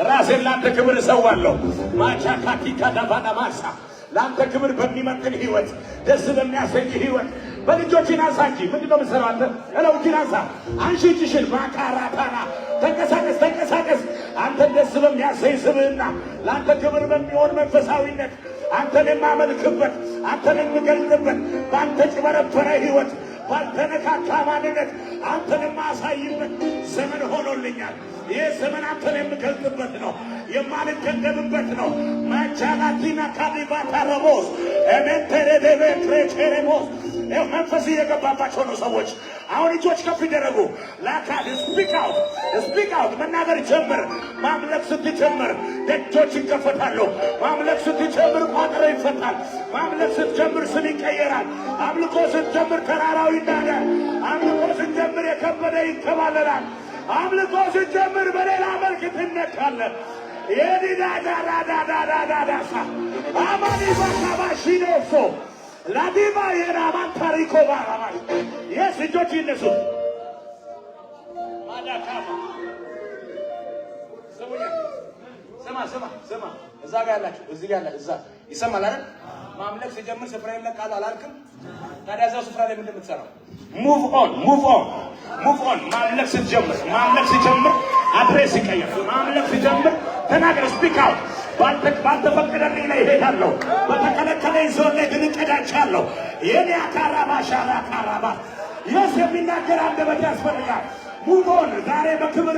ራሴን ላንተ ክብር እሰዋለሁ ማቻካቲካ ዳባና ማሳ ላንተ ክብር በሚመጥን ህይወት ደስ በሚያሰኝ ህይወት በልጆችን አንሳ እንጂ ምንድነው የምትሰራው አንተ እለውችን አንሳ አንሺ እጅሽን ማካራታና ተንቀሳቀስ አንተን ደስ በሚያሰኝ ስብዕና ላንተ ክብር በሚሆን መንፈሳዊነት አንተን የማመልክበት አንተን የምገልጥበት በአንተ ጭበረበረ ህይወት ባንተ ነካካ ማንነት አንተን የማሳይበት ዘመን ሆኖልኛል ይህ ዘመን አንተን የምገልጥበት ነው የማልገደብበት ነው ማቻላቲና ካዲባታ ረቦስ ኤሜንቴሬቤ ክሬቼሬሞስ መንፈስ የገባባቸው ነው ሰዎች። አሁን እጆች ከፍ ይደረጉ። ላካል ስፒክ አውት መናገር ጀምር። ማምለክ ስትጀምር ደጆች ይከፈታሉ። ማምለክ ስትጀምር ቋጠሮ ይፈታል። ማምለክ ስትጀምር ስም ይቀየራል። አምልኮ ስትጀምር ተራራው ይናዳል። አምልኮ ስትጀምር የከበደ ይከባለላል። አምልኮ ስትጀምር በሌላ መልክ ትነካለህ። የዲዳዳዳዳዳዳዳሳ አማኒ ባካባሺኔፎ ላዲማ የራማን ታሪኮ ባራማይ የስ እጆች ይነሱ። ማዳካማ ስማ እዛ ጋር ያላችሁ እዚህ ጋር ያላችሁ እዛ ይሰማል አይደል? ማምለክ ሲጀምር ስፍራ ይለቃል አላልክም? ታዲያ እዛው ስፍራ ላይ ምንድን የምትሰራው? ሙቭ ኦን። ማምለክ ሲጀምር አድሬስ ይቀየር። ማምለክ ሲጀምር ተናገር። ስፒክ አውት። ባልተፈቀደልኝ ላይ እሄዳለሁ፣ በተከለከለኝ ዞን ላይ ግን እቀዳቻለሁ። የኔ አካራባ ሻራ አካራባ የስ የሚናገር አንደበት ያስፈልጋል። ሙቭ ኦን። ዛሬ በክብር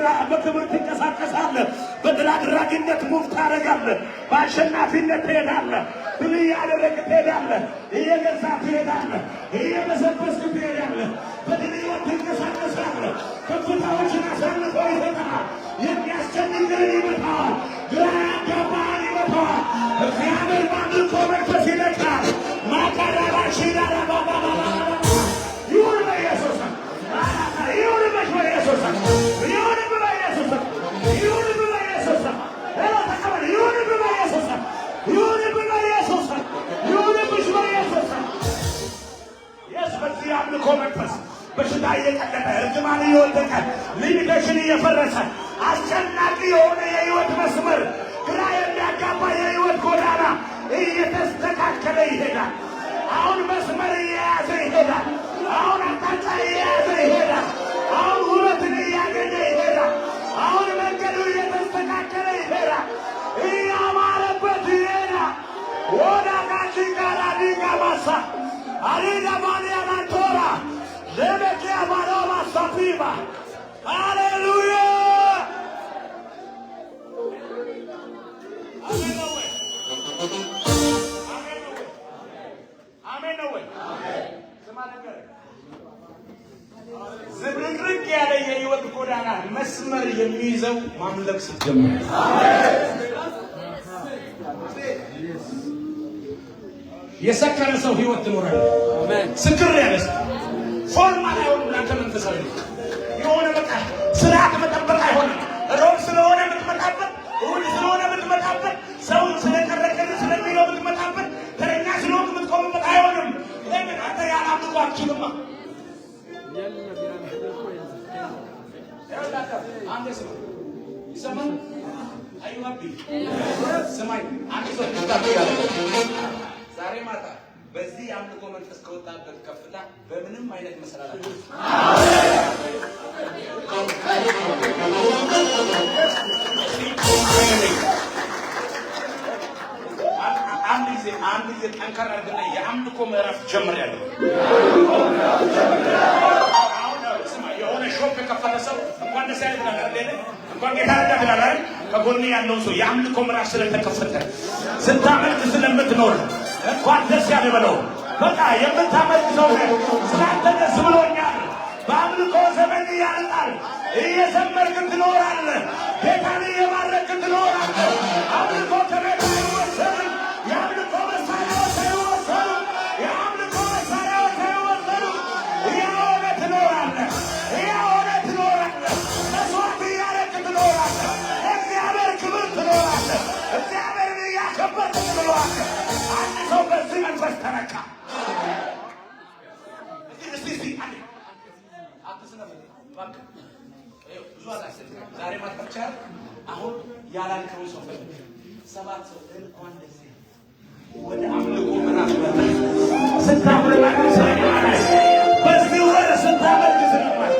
ትንቀሳቀሳለህ። በድል አድራጊነት ሙቭ ታደርጋለህ። በአሸናፊነት ትሄዳለህ። ድል እያደረግህ ትሄዳለህ። እየገዛ ትሄዳለህ። እየመሰበስክ ትሄዳለህ። በድል ትንቀሳቀሳለህ። ከፍታዎችን አሳልፎ ይሰጥሃል። የሚያስጨንቅህን ይመታዋል። ግራ ያጋባህን ይመታዋል። እግዚአብሔር በአምልኮ መንፈስ ይነካል። ማቃዳባ ሺዳራ ባባባባ ይሁን በኢየሱስ ይሁንብሽ በኢየሱስ ይሁንብህ በኢየሱስ ይሁንብህ በኢየሱስ ተቀበል። ይሁንብህ በኢየሱስ ይሁንብህ በኢየሱስ ይሁንብሽ በኢየሱስ የስ በዚህ አምልኮ መንፈስ በሽታ እየቀለጠ እርግማን እየወደቀ ሊሚቴሽን እየፈረሰ አስጨናቂ የሆነ የህይወት መስመር ግራ የሚያጋባ የህይወት ጎዳና እየተስተካከለ ይሄዳል። አሁን መስመር እየያዘ ይሄዳል። አሁን አቅጣጫ እየያዘ ይሄዳል። አሁን ውበትን እያገኘ ይሄዳል። አሁን መንገዱ እየተስተካከለ ይሄዳል። እያማረበት ይሄዳል። ወደ ካቺ ጋራዲጋ ማሳ አሪዳ ማንያ ማንቶራ ለበቂያ ባሮማ ሳፊባ ሃሌሉያ አሜን ነው ወይ? ስማ ነገር ዝብርቅርቅ ያለ የህይወት ጎዳና መስመር የሚይዘው ማምለክ ስትጀምር የሰከረ ሰው ህይወት ትኖራለህ። ስክር ያለ ሰው ፎርማል አይሆንም። ላንተ መንፈሳዊ የሆነ በቃ ስርዓት መጠበቅ አይሆንም። ሮብ ስለሆነ የምትመጣበት እሑድ ስለሆነ የምትመጣበት ሰው ስለቀረቀል ስለሚለው የምትመጣበት ተረኛ ስለሆነ የምትቆምበት አይሆንም። ለምን አንተ ያላምልኮ አትችልማ። አንተ ስማ ይሰማል አይዋቢ ስማይ አንተ ሰው ታጣያለ ዛሬ ማታ በዚህ አምልኮ መንፈስ ከወጣበት ከፍታ በምንም አይነት መሰላላት አንድ ጊዜ ጠንከር አድርግና የአምልኮ ምዕራፍ ጀምሬያለሁ። ስማ የሆነ ሾፕ የከፈተ ሰው እንኳን ደስ ያለህ ብለህ አይደል? እንኳን ጌታ ረዳ ብለህ አይደል? ከጎን ያለው ሰው የአምልኮ ምዕራፍ ስለተከፈተ ስታመልክ ስለምትኖር እንኳን ደስ ያለህ በለው። በቃ የምታመልክ ሰው ስላንተ ደስ ብሎኛል። በአምልኮ ዘመን ያልቃል። እየዘመርክ ትኖራለህ። ጌታን እየባረክ ትኖራለህ። አምልኮ ከቤት አይወሰድም። የአምልኮ መሳሪያዎች አይወሰዱም። የአምልኮ መሳሪያዎች አይወሰዱም። እየሆነ ትኖራለህ። እየሆነ ትኖራለህ። መስዋዕት እያደረግህ ትኖራለህ። እግዚአብሔር ክብር ትኖራለህ። እግዚአብሔርን እያከበርክ ትኖራለህ። አንድ ሰው በዚህ መንፈስ ተነካ። ዛሬ ማጥቻ አሁን ያላልከው ሰው ሰባት ሰው እንኳን እንደዚህ ወደ አምልኮ ምዕራፍ ስታምልክ ስለማለት በዚህ ወር ስታመልክ ስለማለት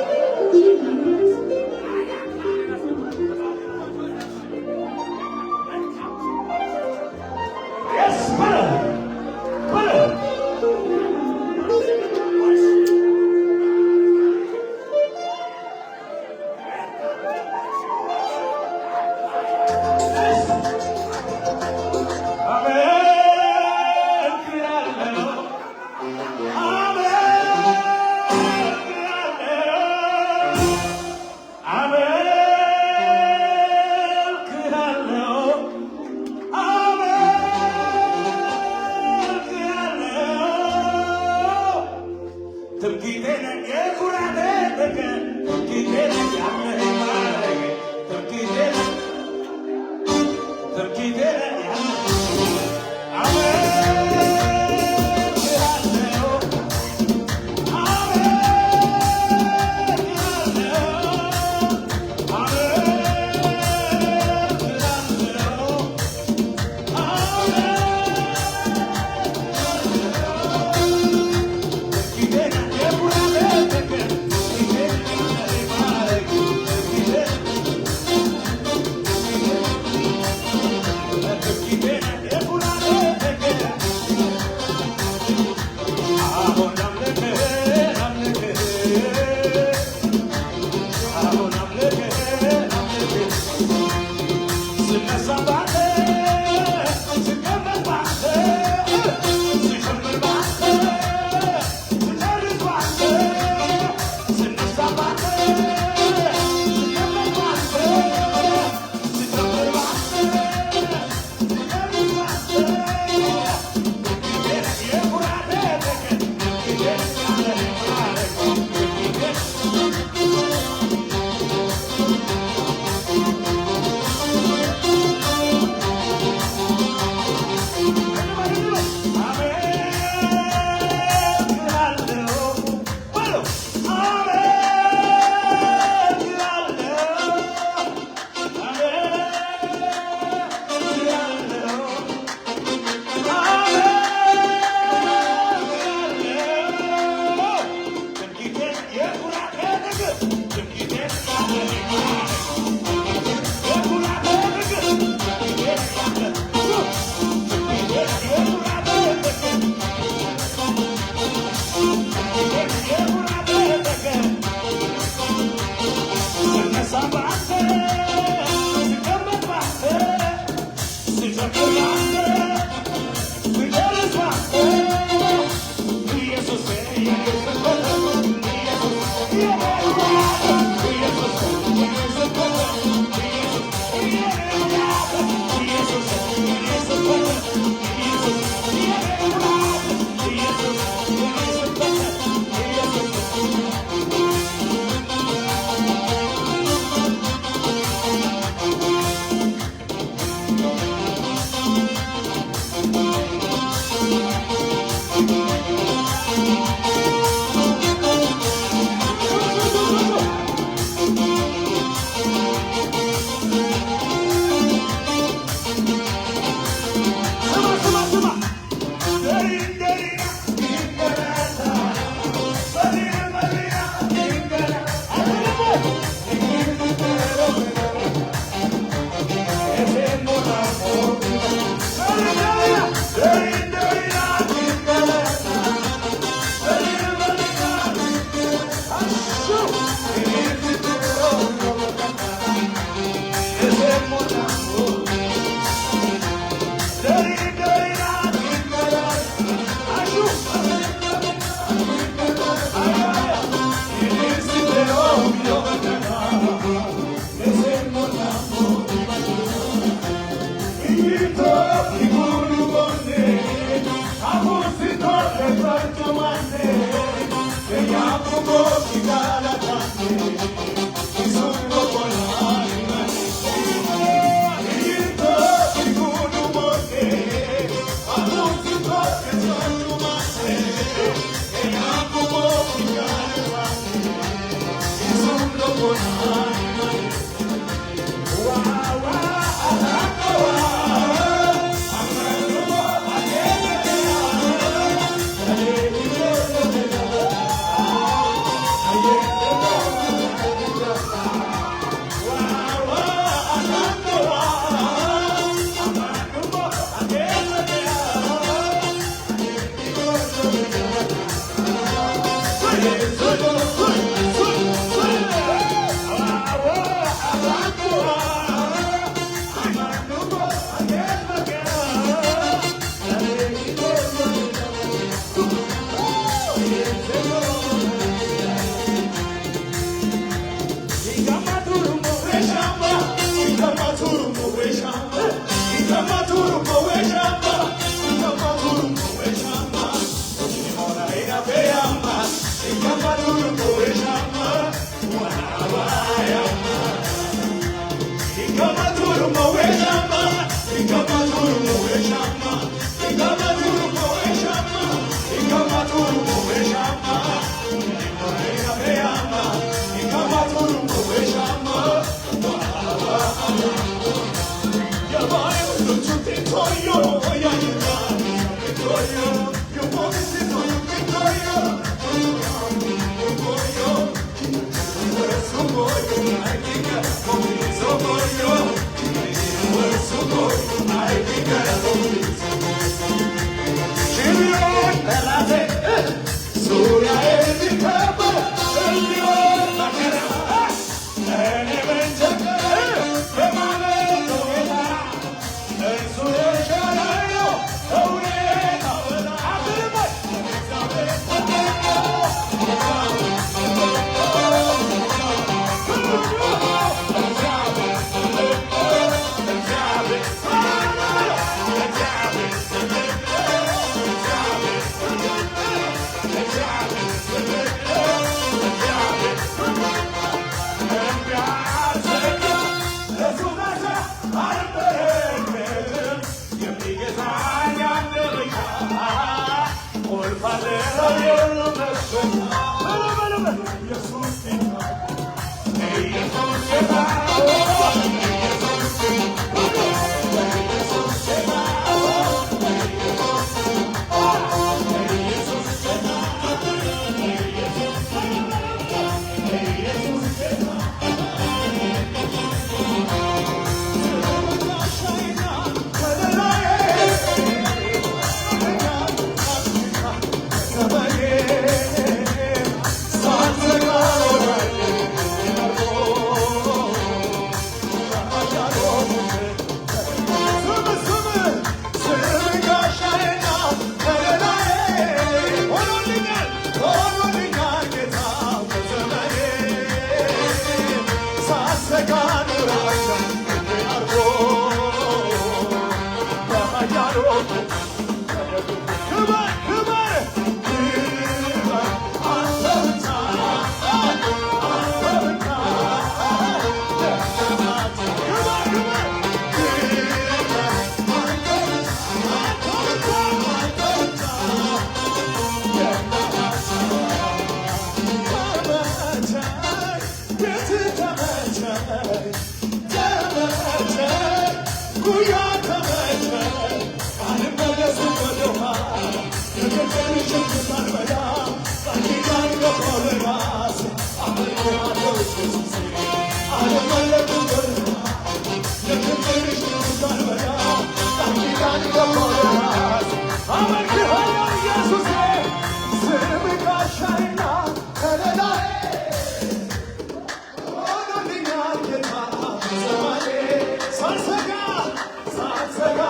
Sansega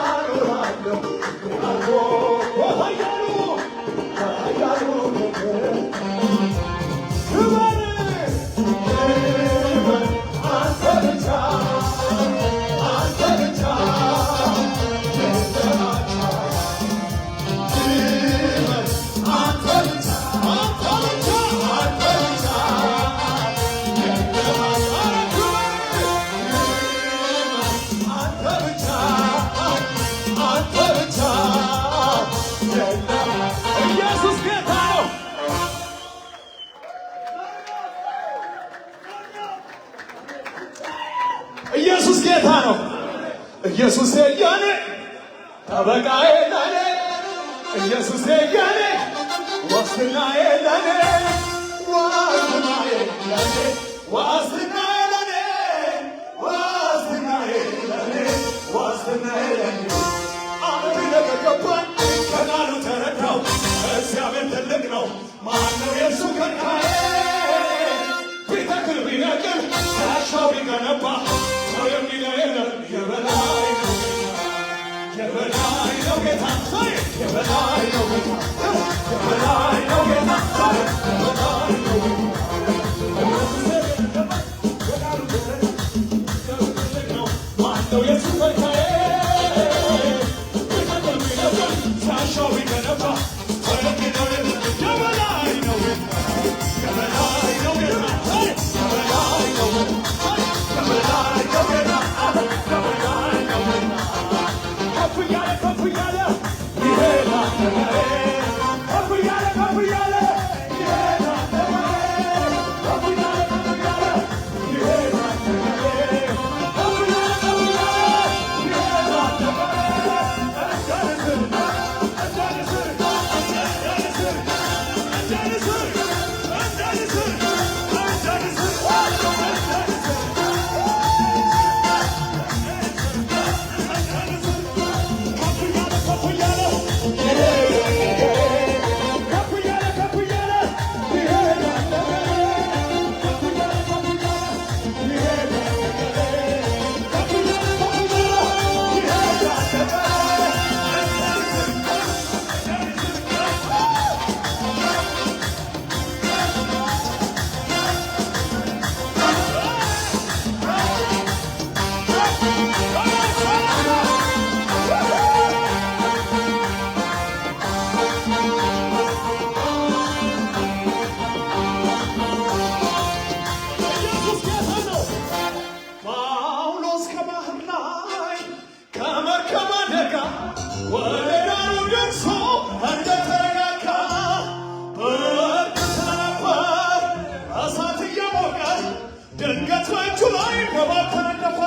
ጌታ ነው። ኢየሱስ የኔ ጠበቃዬ ለኔ ኢየሱስ የኔ ዋስትናዬ ለኔ ዋስትናዬ ለኔ ዋስትናዬ ለኔ ዋስትናዬ ለኔ ዋስትናዬ ለኔ አንድ ነገር ገባኝ ከቃሉ ተረዳው እግዚአብሔር ትልቅ ነው ማነው የእሱ ከልካዬ ቢተክል ቢነቅል ያሻው ቢገነባ ሰው የሚለው የለም የበላይ ነው የበላይ ነው ጌታ የበላይ ነው ጌታ የበላይ ነው ጌታ የበላይ ነው ማነው የእሱ ከልካዬ ቢተክል ቢነቅል ያሻው ቢገነባ ሰው የሚለው የለም የበላይ ነው ጌታ የበላይ ነው ጌታ የበላይ ነው የበላይ ነው ጌታ የበላይ ነው ከፍ እያለ ይሄዳል ነገሬ ከፍ እያለ ይሄዳል ነገሬ ከፍ እያለ ይሄዳል ነገሬ ከፍ እያለ ይሄዳል ጳውሎስ ከባህር ላይ ከመርከብ አደጋ ወደ ዳሩ ደርሶ እንደተረጋጋ በእርግጥ ነበር እሳት እየሞቀ ድንገት በእጁ ላይ እባብ ተነደፈ።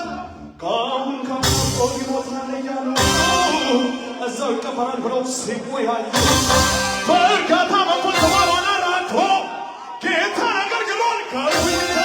ከአሁን ከሞቆ ይሞታል እያሉ እዛው ይቀበራል ብለው ሲወያዩ በእርጋታ መንፈስ ባልሆነ ራቶ ጌታን አገልግሏል ከውይይት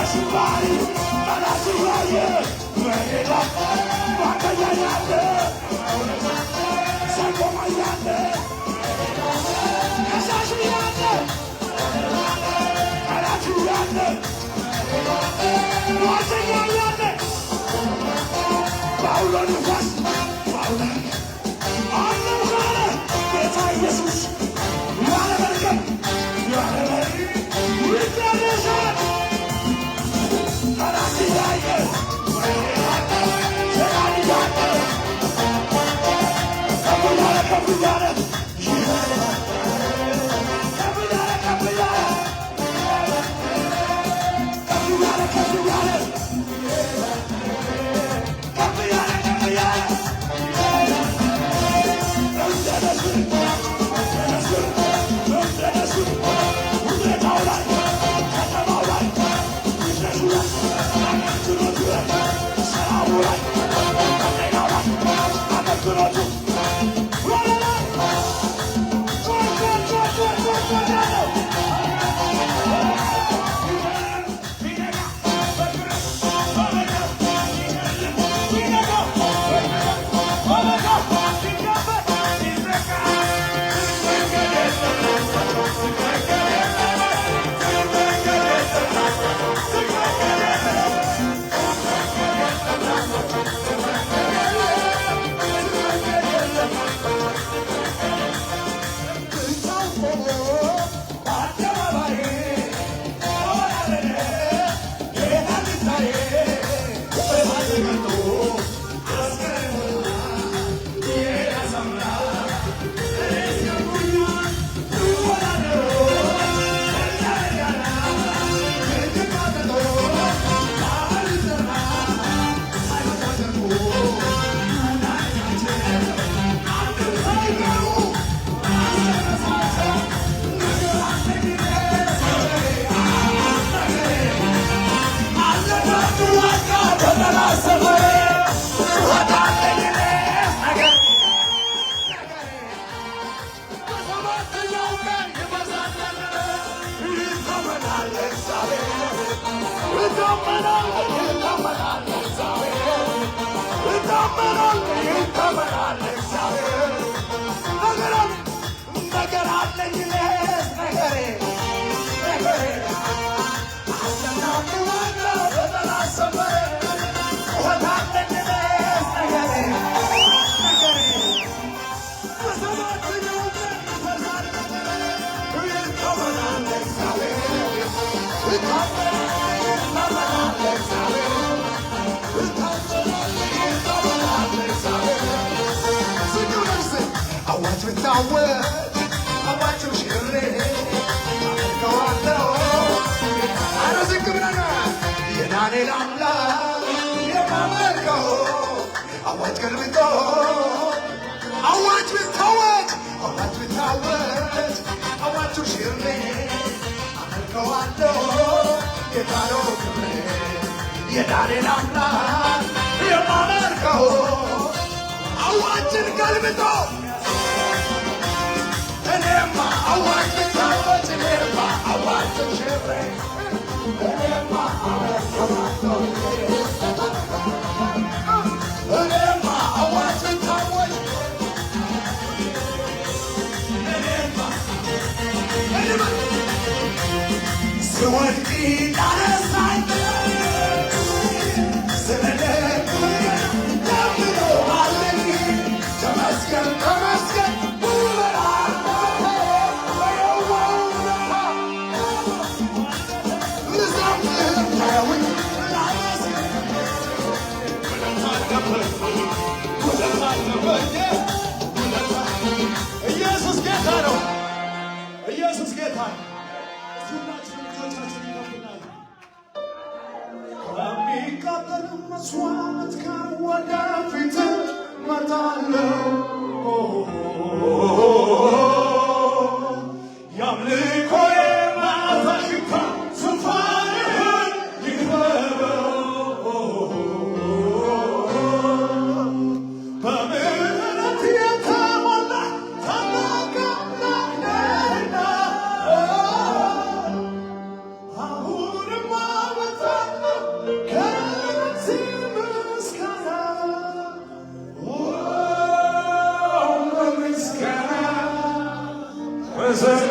With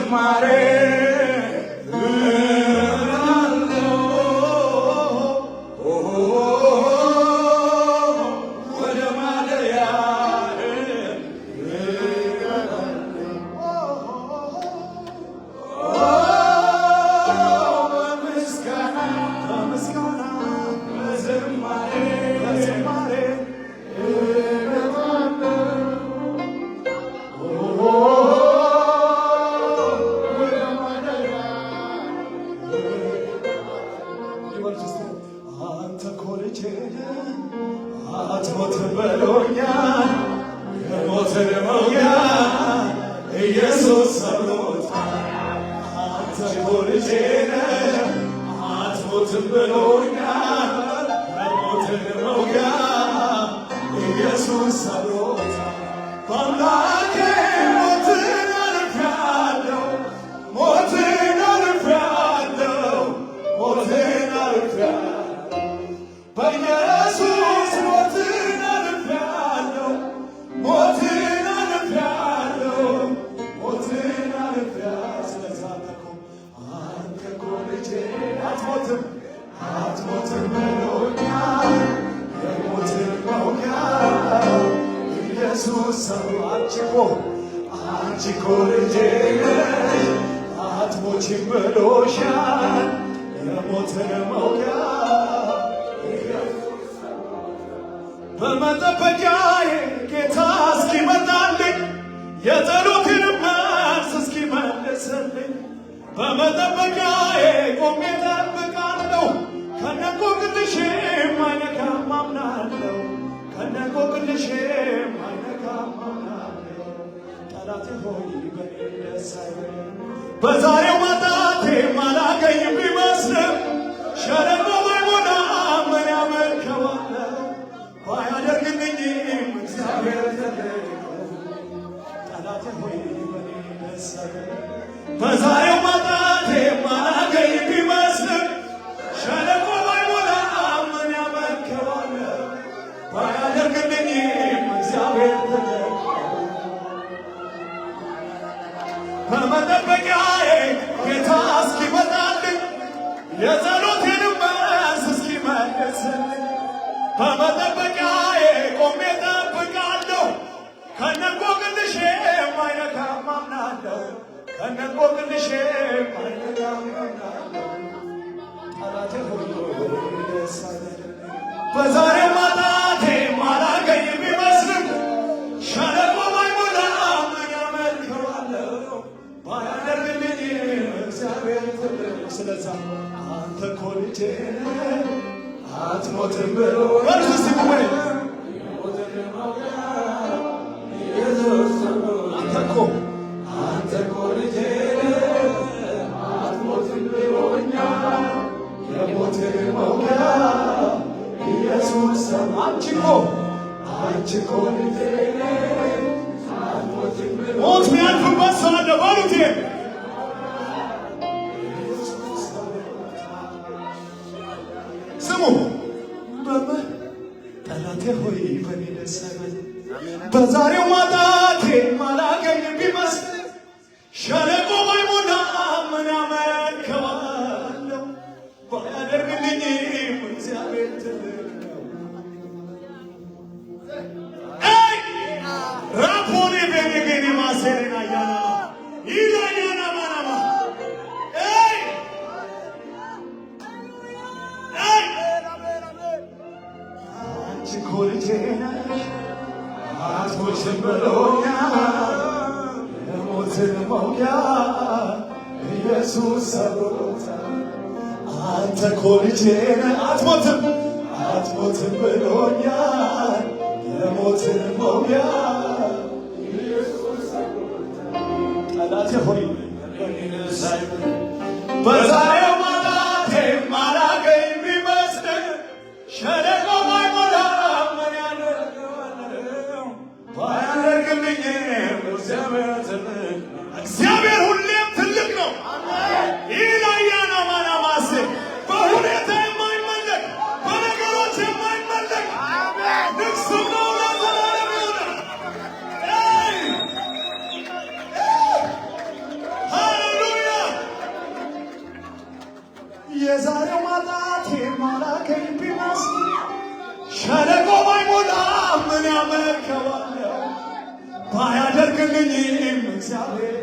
በዝማሬ ወደ ማደሪያ በምስጋና በዝማሬ አንተ እኮ ልጄ አትሞትም ብሎኛል፣ የሞትን መውጊያ ኢየሱስ ሰብሮታል። አንተ እኮ ልጄ አትሞትም ብሎኛል፣ የሞትን መውጊያ ኢየሱስ ሰብሮታል። በአምላኬ ሞትን አልፌአለሁ፣ ሞትን አልፌአለሁ፣ ሞትን አልፌአለሁ። በኢየሱስ ሞትን አልፌአለሁ፣ ሞትን አልፌአለሁ፣ ሞትን አልፌአለሁ። ስለዚህ አንተ እኮ ልጄ አትሞትም አትሞትም ብሎኛል፣ የሞትን መውጊያ ኢየሱስ ሰው። አንቺ እኮ ልጄ አትሞችም ብሎሻል፣ የሞትን መውጊያ በመጠበቂያዬ ጌታ እስኪመጣልኝ የጸሎቴን መልስ እስኪመልስልኝ በመጠበቂያዬ ቆሜ እጠብቃለሁ። ከነቆቅልሼም አይነካም አምናለሁ፣ ከነቆቅልሼም አይነካም አምናለሁ። ጠላቴ ሆይ በኔ ደስ አይበልም፣ በዛሬው ማጣቴ ማላገኝ ቢመስልም ሸለቆ ባይሞላ ምን ያመልከዋለሁ? ባያደርግልኝም እግዚአብሔር ትልቅ ነው። ጠላቴ ሆይ በኔ ደስ አይበልም፣ በዛሬው ማጣቴ ማላገኝ ቢመስልም ሸለቆ ባይሞላ ምን ያመልከዋለሁ? ባያደርግልኝም እግዚአብሔር ትልቅ ነው። በመጠበቂያዬ ጌታ እስኪመጣልኝ የጸሎቴንም መልስ እስኪመልስልኝ በመጠበቂያዬ ቆሜ እጠብቃለሁ። ከነቆቅልሼም አይነካም አምናለሁ፣ ከነቆቅልሼም አይነካም አምናለሁ። ጠላቴ ሆይ ደስ አይበልም፣ በዛሬው ማጣቴ ማላገኝ ቢመስልም ሸለቆ ባይሞላ ምን ያመልከዋለሁ? ባያደርግልኝም እግዚአብሔር ትልቅ ነው። ስለዚህ አንተ እኮ ልጄ አትሞትም ብሎ አንተ እኮ ልጄ አትሞትም ብሎኛል፣ የሞትን መውጊያ ኢየሱስ ሰው። አንቺ እኮ ልጄ አትሞትም ብሎኛል። ሞት ሚያልፍበት ሰው አለ በሉት። ስሙ ጠላቴ ሆይ በኔ ደስ አይበልም፣ በዛሬው ማጣቴ ማላገኝ ቢመስል ሸለቆ ባይሞላ ምን ያመልከዋለሁ? ባያደርግልኝም እግዚአብሔር ትልቅ ነው። ራፖኔ ቤኔ ማሴሬና ያና ይላያና ማናማ አንቺ እኮ ልጄ ነሽ አትሞችም ብሎኛል፣ የሞትን መውጊያ ኢየሱስ ሰብሮታል። አንተ እኮ ልጄ ነህ አትሞትም ብሎኛል፣ የሞትን መውጊያ ኢየሱስ ሰብሮታል። ጠላቴ ሆይ በኔ ደስ አይበልም፣ በዛሬው ማጣቴ ማላገኝ ቢመስል ሸለቆ ባይሞላ ምን ያደርገዋለሁ? ባያደርግልኝም እግዚአብሔር ትልቅ ነው። እግዚአብሔር ሁሌም ትልቅ ነው። ይላያና ማናማሴ በሁኔታ የማይመለክ በነገሮች የማይመለክ ንግሥናው ለዘላለም ይሆናል። የላከኝ ቢመስል ሸለቆ ባይሞላ ምን ያመልከዋለሁ? ባያደርግልኝም እግዚአብሔር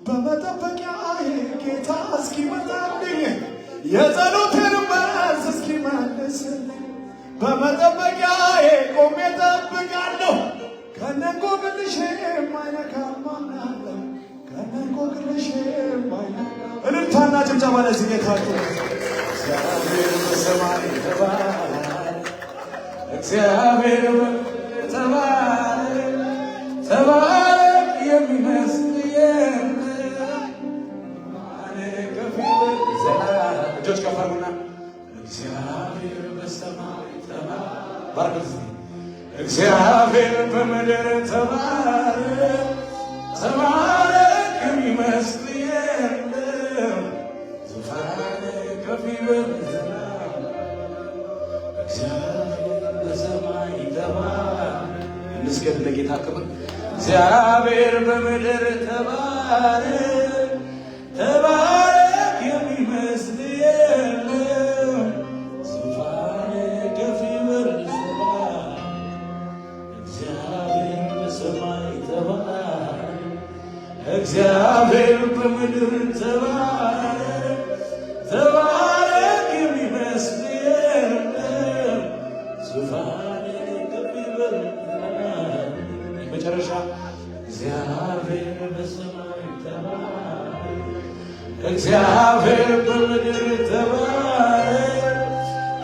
በመጠበቂያዬ ጌታ እስኪመጣልኝ የጸሎቴን መልስ እስኪመልስልኝ በመጠበቂያዬ ቆሜ እጠብቃለሁ። ከነንቆቅልሼም አይነካም አምናለሁ። ከነንቆቅልሼም አይነካም። እልልታና ጭብጨባ ለዚህ ጌታ እግዚአብሔር በሰማይ ተባረክ፣ እግዚአብሔር ተባረክ፣ ተባረክ የሚመስል እጆች ከፍ አድርጉና እግዚአብሔር በሰማይ ተባረክ፣ እግዚአብሔር በምድር ተባረክ፣ ተባረክ የሚመስል የለም፣ ዙፋን ከፍ ይበል እግዚአብሔር በሰማይ ተባረክ። እንስገድ ለጌታ ክብር። እግዚአብሔር በምድር ተባረክ፣ ተባረክ የሚመስል የለም፣ ዙፋን ከፍ ይበል እግዚአብሔር በሰማይ ተባረክ፣ እግዚአብሔር በምድር ተባረክ፣ ተባረክ የሚመስል የለም፣ ዙፋን ከፍ ይበል መጨረሻ እግዚአብሔር በሰማይ ተባረክ፣ እግዚአብሔር በምድር ተባረክ፣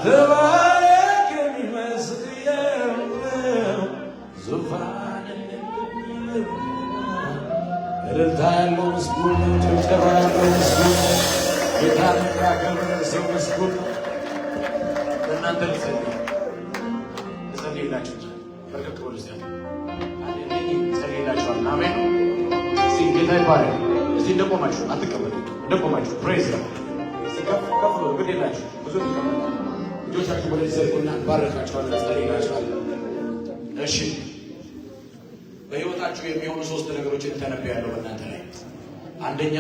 ተባረክ የሚመስል የለም፣ ዙፋን እልልታ ያለው ምስጉን ነው። ጭብጨባ ያለው ምስጉን ጌታን ያከበረ ሰው ምስጉን። ለእናንተ ልጸልይላችሁ በርከት ብሎ ጸልይላችኋል። አሜን። እዚህ ጌታ ይባረክ። እዚህ እንደቆማችሁ አትቀመጡ። እንደቆማችሁ ፕሬዝ ነው። እዚህ ከፍ ከፍ ብሎ ግድ የላችሁ ብዙ ይቀመጡ። ልጆቻችሁ ወደዚህ ዘርጉና ባረካችኋለሁ፣ ጸልይላችኋለሁ። እሺ በሕይወታችሁ የሚሆኑ 3 ነገሮችን ተነብያለሁ በእናንተ ላይ። አንደኛ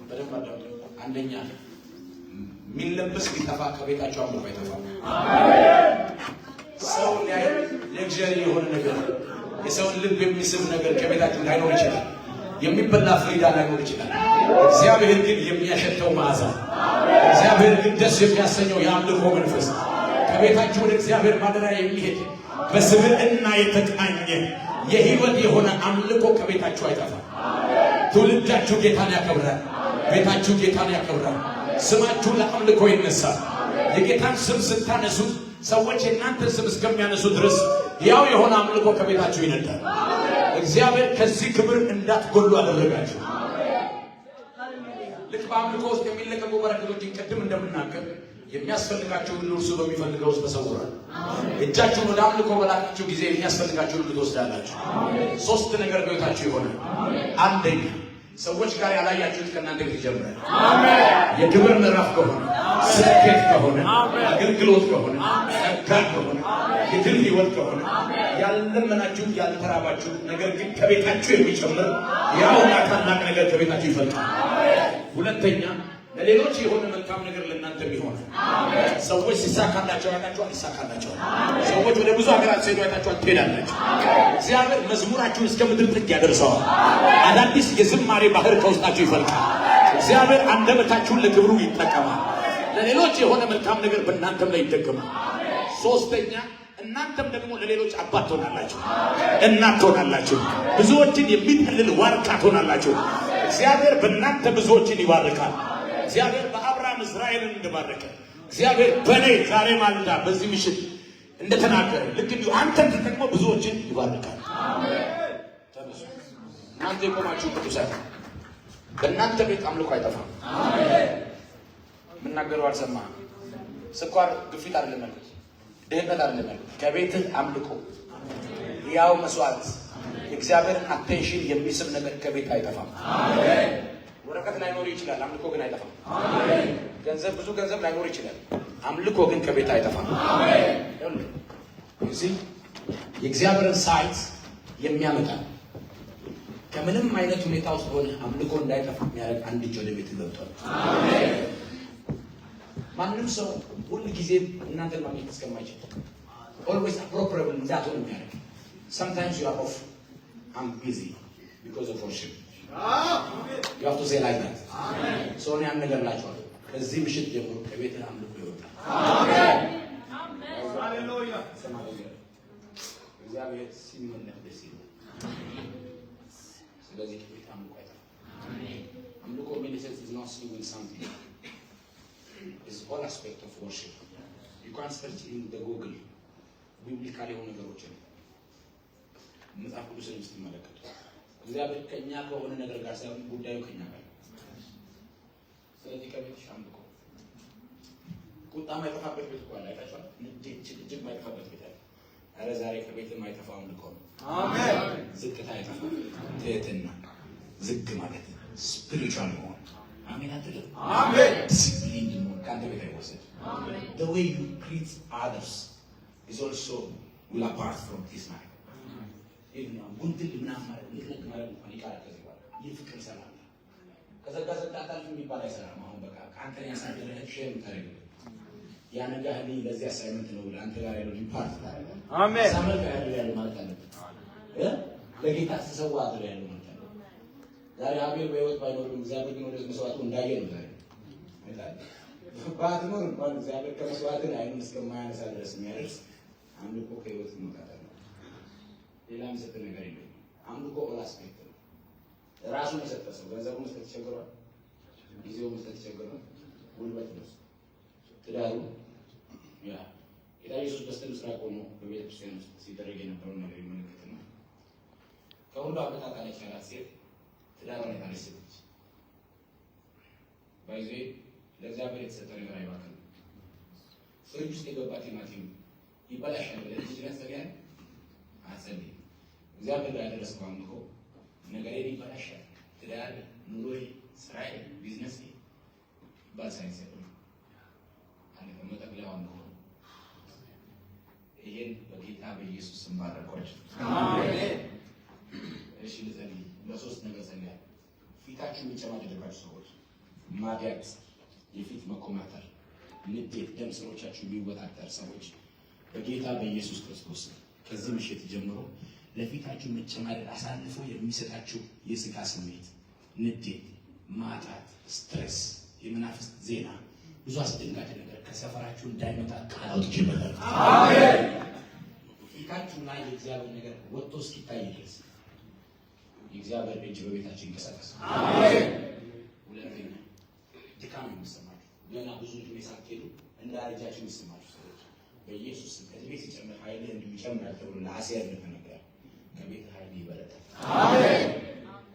በደንብ አዳምጡ። አንደኛ የሚለበስ ቢጠፋ ከቤታችሁ አምልኮ አይጠፋም። ሰው ላይ ለግዠሪ የሆነ ነገር የሰውን ልብ የሚስብ ነገር ከቤታችሁ ላይኖር ይችላል። የሚበላ ፍሪዳ ላይኖር ይችላል። እግዚአብሔር ግን የሚያሸተው መዓዛ፣ እግዚአብሔር ግን ደስ የሚያሰኘው የአምልኮ መንፈስ ከቤታችሁ ወደ እግዚአብሔር ማደሪያ የሚሄድ በስብዕና የተቃኘ የህይወት የሆነ አምልኮ ከቤታችሁ አይጠፋም። ትውልዳችሁ ጌታን ያከብራል። ቤታችሁ ጌታን ያከብራል። ስማችሁ ለአምልኮ ይነሳል። የጌታን ስም ስታነሱ ሰዎች የእናንተን ስም እስከሚያነሱ ድረስ ያው የሆነ አምልኮ ከቤታችሁ ይነዳል። እግዚአብሔር ከዚህ ክብር እንዳትጎሉ አደረጋችሁ። ልክ በአምልኮ ውስጥ የሚለቀቁ በረከቶችን ቅድም እንደምናገር የሚያስፈልጋችሁ ሁሉ እርሱ በሚፈልገው ውስጥ ተሰውሯል። እጃችሁን ወደ አምልኮ በላካችሁ ጊዜ የሚያስፈልጋችሁ ሁሉ ትወስዳላችሁ። 3 ነገር በሕይወታችሁ ይሆናል። አንደኛ ሰዎች ጋር ያላያችሁት ከእናንተ ቤት ይጀምራል። የክብር ምዕራፍ ከሆነ፣ ስኬት ከሆነ፣ አገልግሎት ከሆነ፣ ጸጋ ከሆነ፣ የድል ህይወት ከሆነ፣ ያልለመናችሁ ያልተራባችሁ ነገር ግን ከቤታችሁ የሚጨምር ያውና ታላቅ ነገር ከቤታችሁ ይፈልቃል። ሁለተኛ ለሌሎች የሆነ መልካም ነገር ለእናንተ ቢሆን ሰዎች ሲሳካላቸው አይታችኋል፣ ይሳካላቸዋል። ሰዎች ወደ ብዙ ሀገራት ሲሄዱ አይታችኋል፣ ትሄዳላችሁ። እግዚአብሔር መዝሙራችሁን እስከ ምድር ጥግ ያደርሰዋል። አዳዲስ የዝማሬ ባህር ከውስጣችሁ ይፈልቃል። እግዚአብሔር አንደበታችሁን ለክብሩ ይጠቀማል። ለሌሎች የሆነ መልካም ነገር በእናንተም ላይ ይደገማል። ሶስተኛ እናንተም ደግሞ ለሌሎች አባት ትሆናላችሁ፣ እናት ትሆናላችሁ። ብዙዎችን የሚጠልል ዋርካ ትሆናላችሁ። እግዚአብሔር በእናንተ ብዙዎችን ይባርካል። እግዚአብሔር በአብርሃም እስራኤልን እንደባረከ እግዚአብሔር በኔ ዛሬ ማለዳ በዚህ ምሽት እንደተናገረ ልክ እንዲሁ አንተን ተጠቅሞ ብዙዎችን ይባርካል። ተነሱ። እናንተ የቆማችሁ ቅዱሳን በእናንተ ቤት አምልኮ አይጠፋም። የምናገረው አልሰማ ስኳር ግፊት አይደለም ያሉት፣ ድህነት አይደለም ያሉት። ከቤትህ አምልኮ ያው መስዋዕት የእግዚአብሔርን አቴንሽን የሚስብ ነገር ከቤት አይጠፋም። ወረቀት ላይኖር ይችላል፣ አምልኮ ግን አይጠፋም። ገንዘብ ብዙ ገንዘብ ላይኖር ይችላል፣ አምልኮ ግን ከቤት አይጠፋም። እዚህ የእግዚአብሔርን ሳይት የሚያመጣ ከምንም አይነት ሁኔታ ውስጥ ሆነ አምልኮ እንዳይጠፋ የሚያደርግ አንድ እጅ ወደ ቤት ገብቷል። ማንም ሰው ሁሉ ጊዜ እናንተን ማግኘት እስከማይችል always appropriate እንዳትሆን የሚያደርግ sometimes you are off I'm busy because of worship you have to say like that so እኔ አንድ ነገር እላችኋለሁ ከዚህ ምሽት ጀምሮ ከቤትህ አምልኮ ይወጣል ሃሌሉያ እግዚአብሔር ሲመለክ ደስ ይላል ስለዚህ ከቤት አምልኮ አይጠፋም አምልኮ ሜዲቴት is not doing something is all aspect of worship you can't search in the Google ቢብሊካል የሆኑ ነገሮችን መጽሐፍ ቅዱስን ስትመለከቱ እግዚአብሔር ከኛ ከሆነ ነገር ጋር ሳይሆን ጉዳዩ ከኛ ጋር ስለዚህ ከቤትሽ አምልኮ ቁጣ ማይጠፋበት ቤት እኮ አለ አይታችኋል ጭቅጭቅ ማይጠፋበት ቤት አለ ኧረ ዛሬ ከቤት ማይጠፋው አምልኮ ነው አሜን ዝቅታ አይጠፋም ትህትና ዝቅ ማለት ስፒሪቹዋል መሆን አሜን አይደለም አሜን ዲሲፕሊን መሆን ከአንተ ቤት አይወሰድ አሜን the way you treat others is also will apart from this man even ጉንትል ምናምን ማለት ንቅንቅ ማለት እንኳን ይቃል ከዚህ በኋላ የፍቅር ሰላም ከዘጋ አታልፍ የሚባል አይሰራም አሁን በቃ ከአንተ ያሳደረህ ሼር ታደርግ ያ ነገር ለዚህ አሳይመንት ነው ለአንተ ጋር ያለው ዲፓርት ታደርግ አሜን ሳመል ጋር ያለው ማለት አለበት ለጌታ ተሰዋ አድርገህ ያለው ማለት አለ ዛሬ አቤል በህይወት ባይኖርም እግዚአብሔር ግን ወደ መስዋዕቱ እንዳየ ነው ዛሬ ባትኖር እንኳን እግዚአብሔር ከመስዋዕት አይኑን እስከማያነሳ ድረስ የሚያደርስ አምልኮ ከህይወት መውጣት ነው ሌላ ምሰጥ ነገር የለም አምልኮ ኦል አስፔክት ነው ራሱን የሰጠ ሰው ገንዘቡ መስጠት ይቸግረዋል ጊዜው መስጠት ይቸግረዋል ጉልበት ነው ትዳሩ ያ ጌታ ኢየሱስ በስተምስራቅ ሆኖ በቤተ ክርስቲያን ውስጥ ሲደረግ የነበረው ነገር ይመለከት ነው ከሁሉ አበጣጣለች ያላት ሴት ትዳሯን የታነሰች ባይዜ ለእግዚአብሔር የተሰጠ ነገር አይባክንም ፍሪጅ ውስጥ የገባ ቲማቲም ይበላሻል ብለህ ትችላለህ አትጸልይ እግዚአብሔር ጋር ያደረስከው አምልኮ ነገሬን ይበላሻል ትዳር ኑሮዬ ስራዬ ቢዝነስ ባሳይንስ አለ ከመጠቅለያው አምልኮ ይሄን በጌታ በኢየሱስ ስም ባረኳችሁ አሜን እሺ ልጸልይ ለሶስት ነገር ጸልያለሁ ፊታችሁ የሚጨማደድባችሁ ሰዎች ማዲያት የፊት መኮማተር ንዴት ደም ስሮቻችሁ የሚወጣጠር ሰዎች በጌታ በኢየሱስ ክርስቶስ ከዚህ ምሽት ጀምሮ ለፊታችሁ መጨማደድ አሳልፎ የሚሰጣችሁ የስጋ ስሜት ንዴት ማጣት ስትሬስ የመናፍስት ዜና ብዙ አስደንጋጭ ነገር ከሰፈራችሁ እንዳይመጣ ቃል አውጥቼበታለሁ አሜን ፊታችሁ ላይ የእግዚአብሔር ነገር ወጥቶ እስኪታይ ድረስ የእግዚአብሔር እጅ በቤታችን ይንቀሳቀስ አሜን ሁለተኛ ድካም የሚሰማችሁ ገና ብዙ ዕድሜ ሳትሄዱ እንዳረጃችሁ የሚሰማችሁ ሰዎች በኢየሱስ ከዚህ ቤት ሲጨምር ኃይል እንደሚጨምር ተብሎ ለአስያዝ ተነገረ ከቤት ኃይል ይበረታል አሜን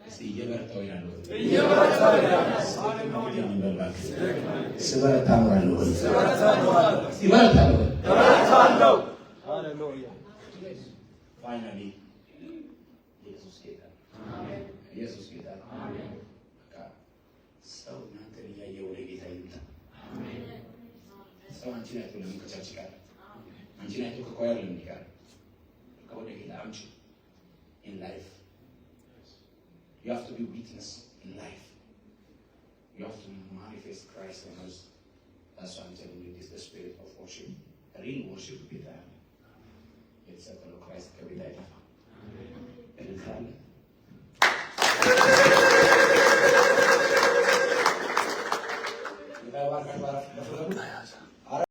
እስቲ እየበረታው ያለው ስበረታ ነው ስበረታለሁ ሃሌሉያ ፋይናሊ ኢየሱስ ጌታ አሜን ኢየሱስ ጌታ አሜን ሰው እናንተን እያየ ወደ ጌታ ይምጣ አሜን ሰው አንቺን አይቶ ለመንቀጫጭ ቃል አንቺን አይቶ ከቆያ ለሚቃል ከወደ ጌታ አምጪ in life you have to be witness in life you have to manifest Christ in us that's why I'm telling you this is the spirit of worship real worship with that it's a Christ ከቤት አይጠፋም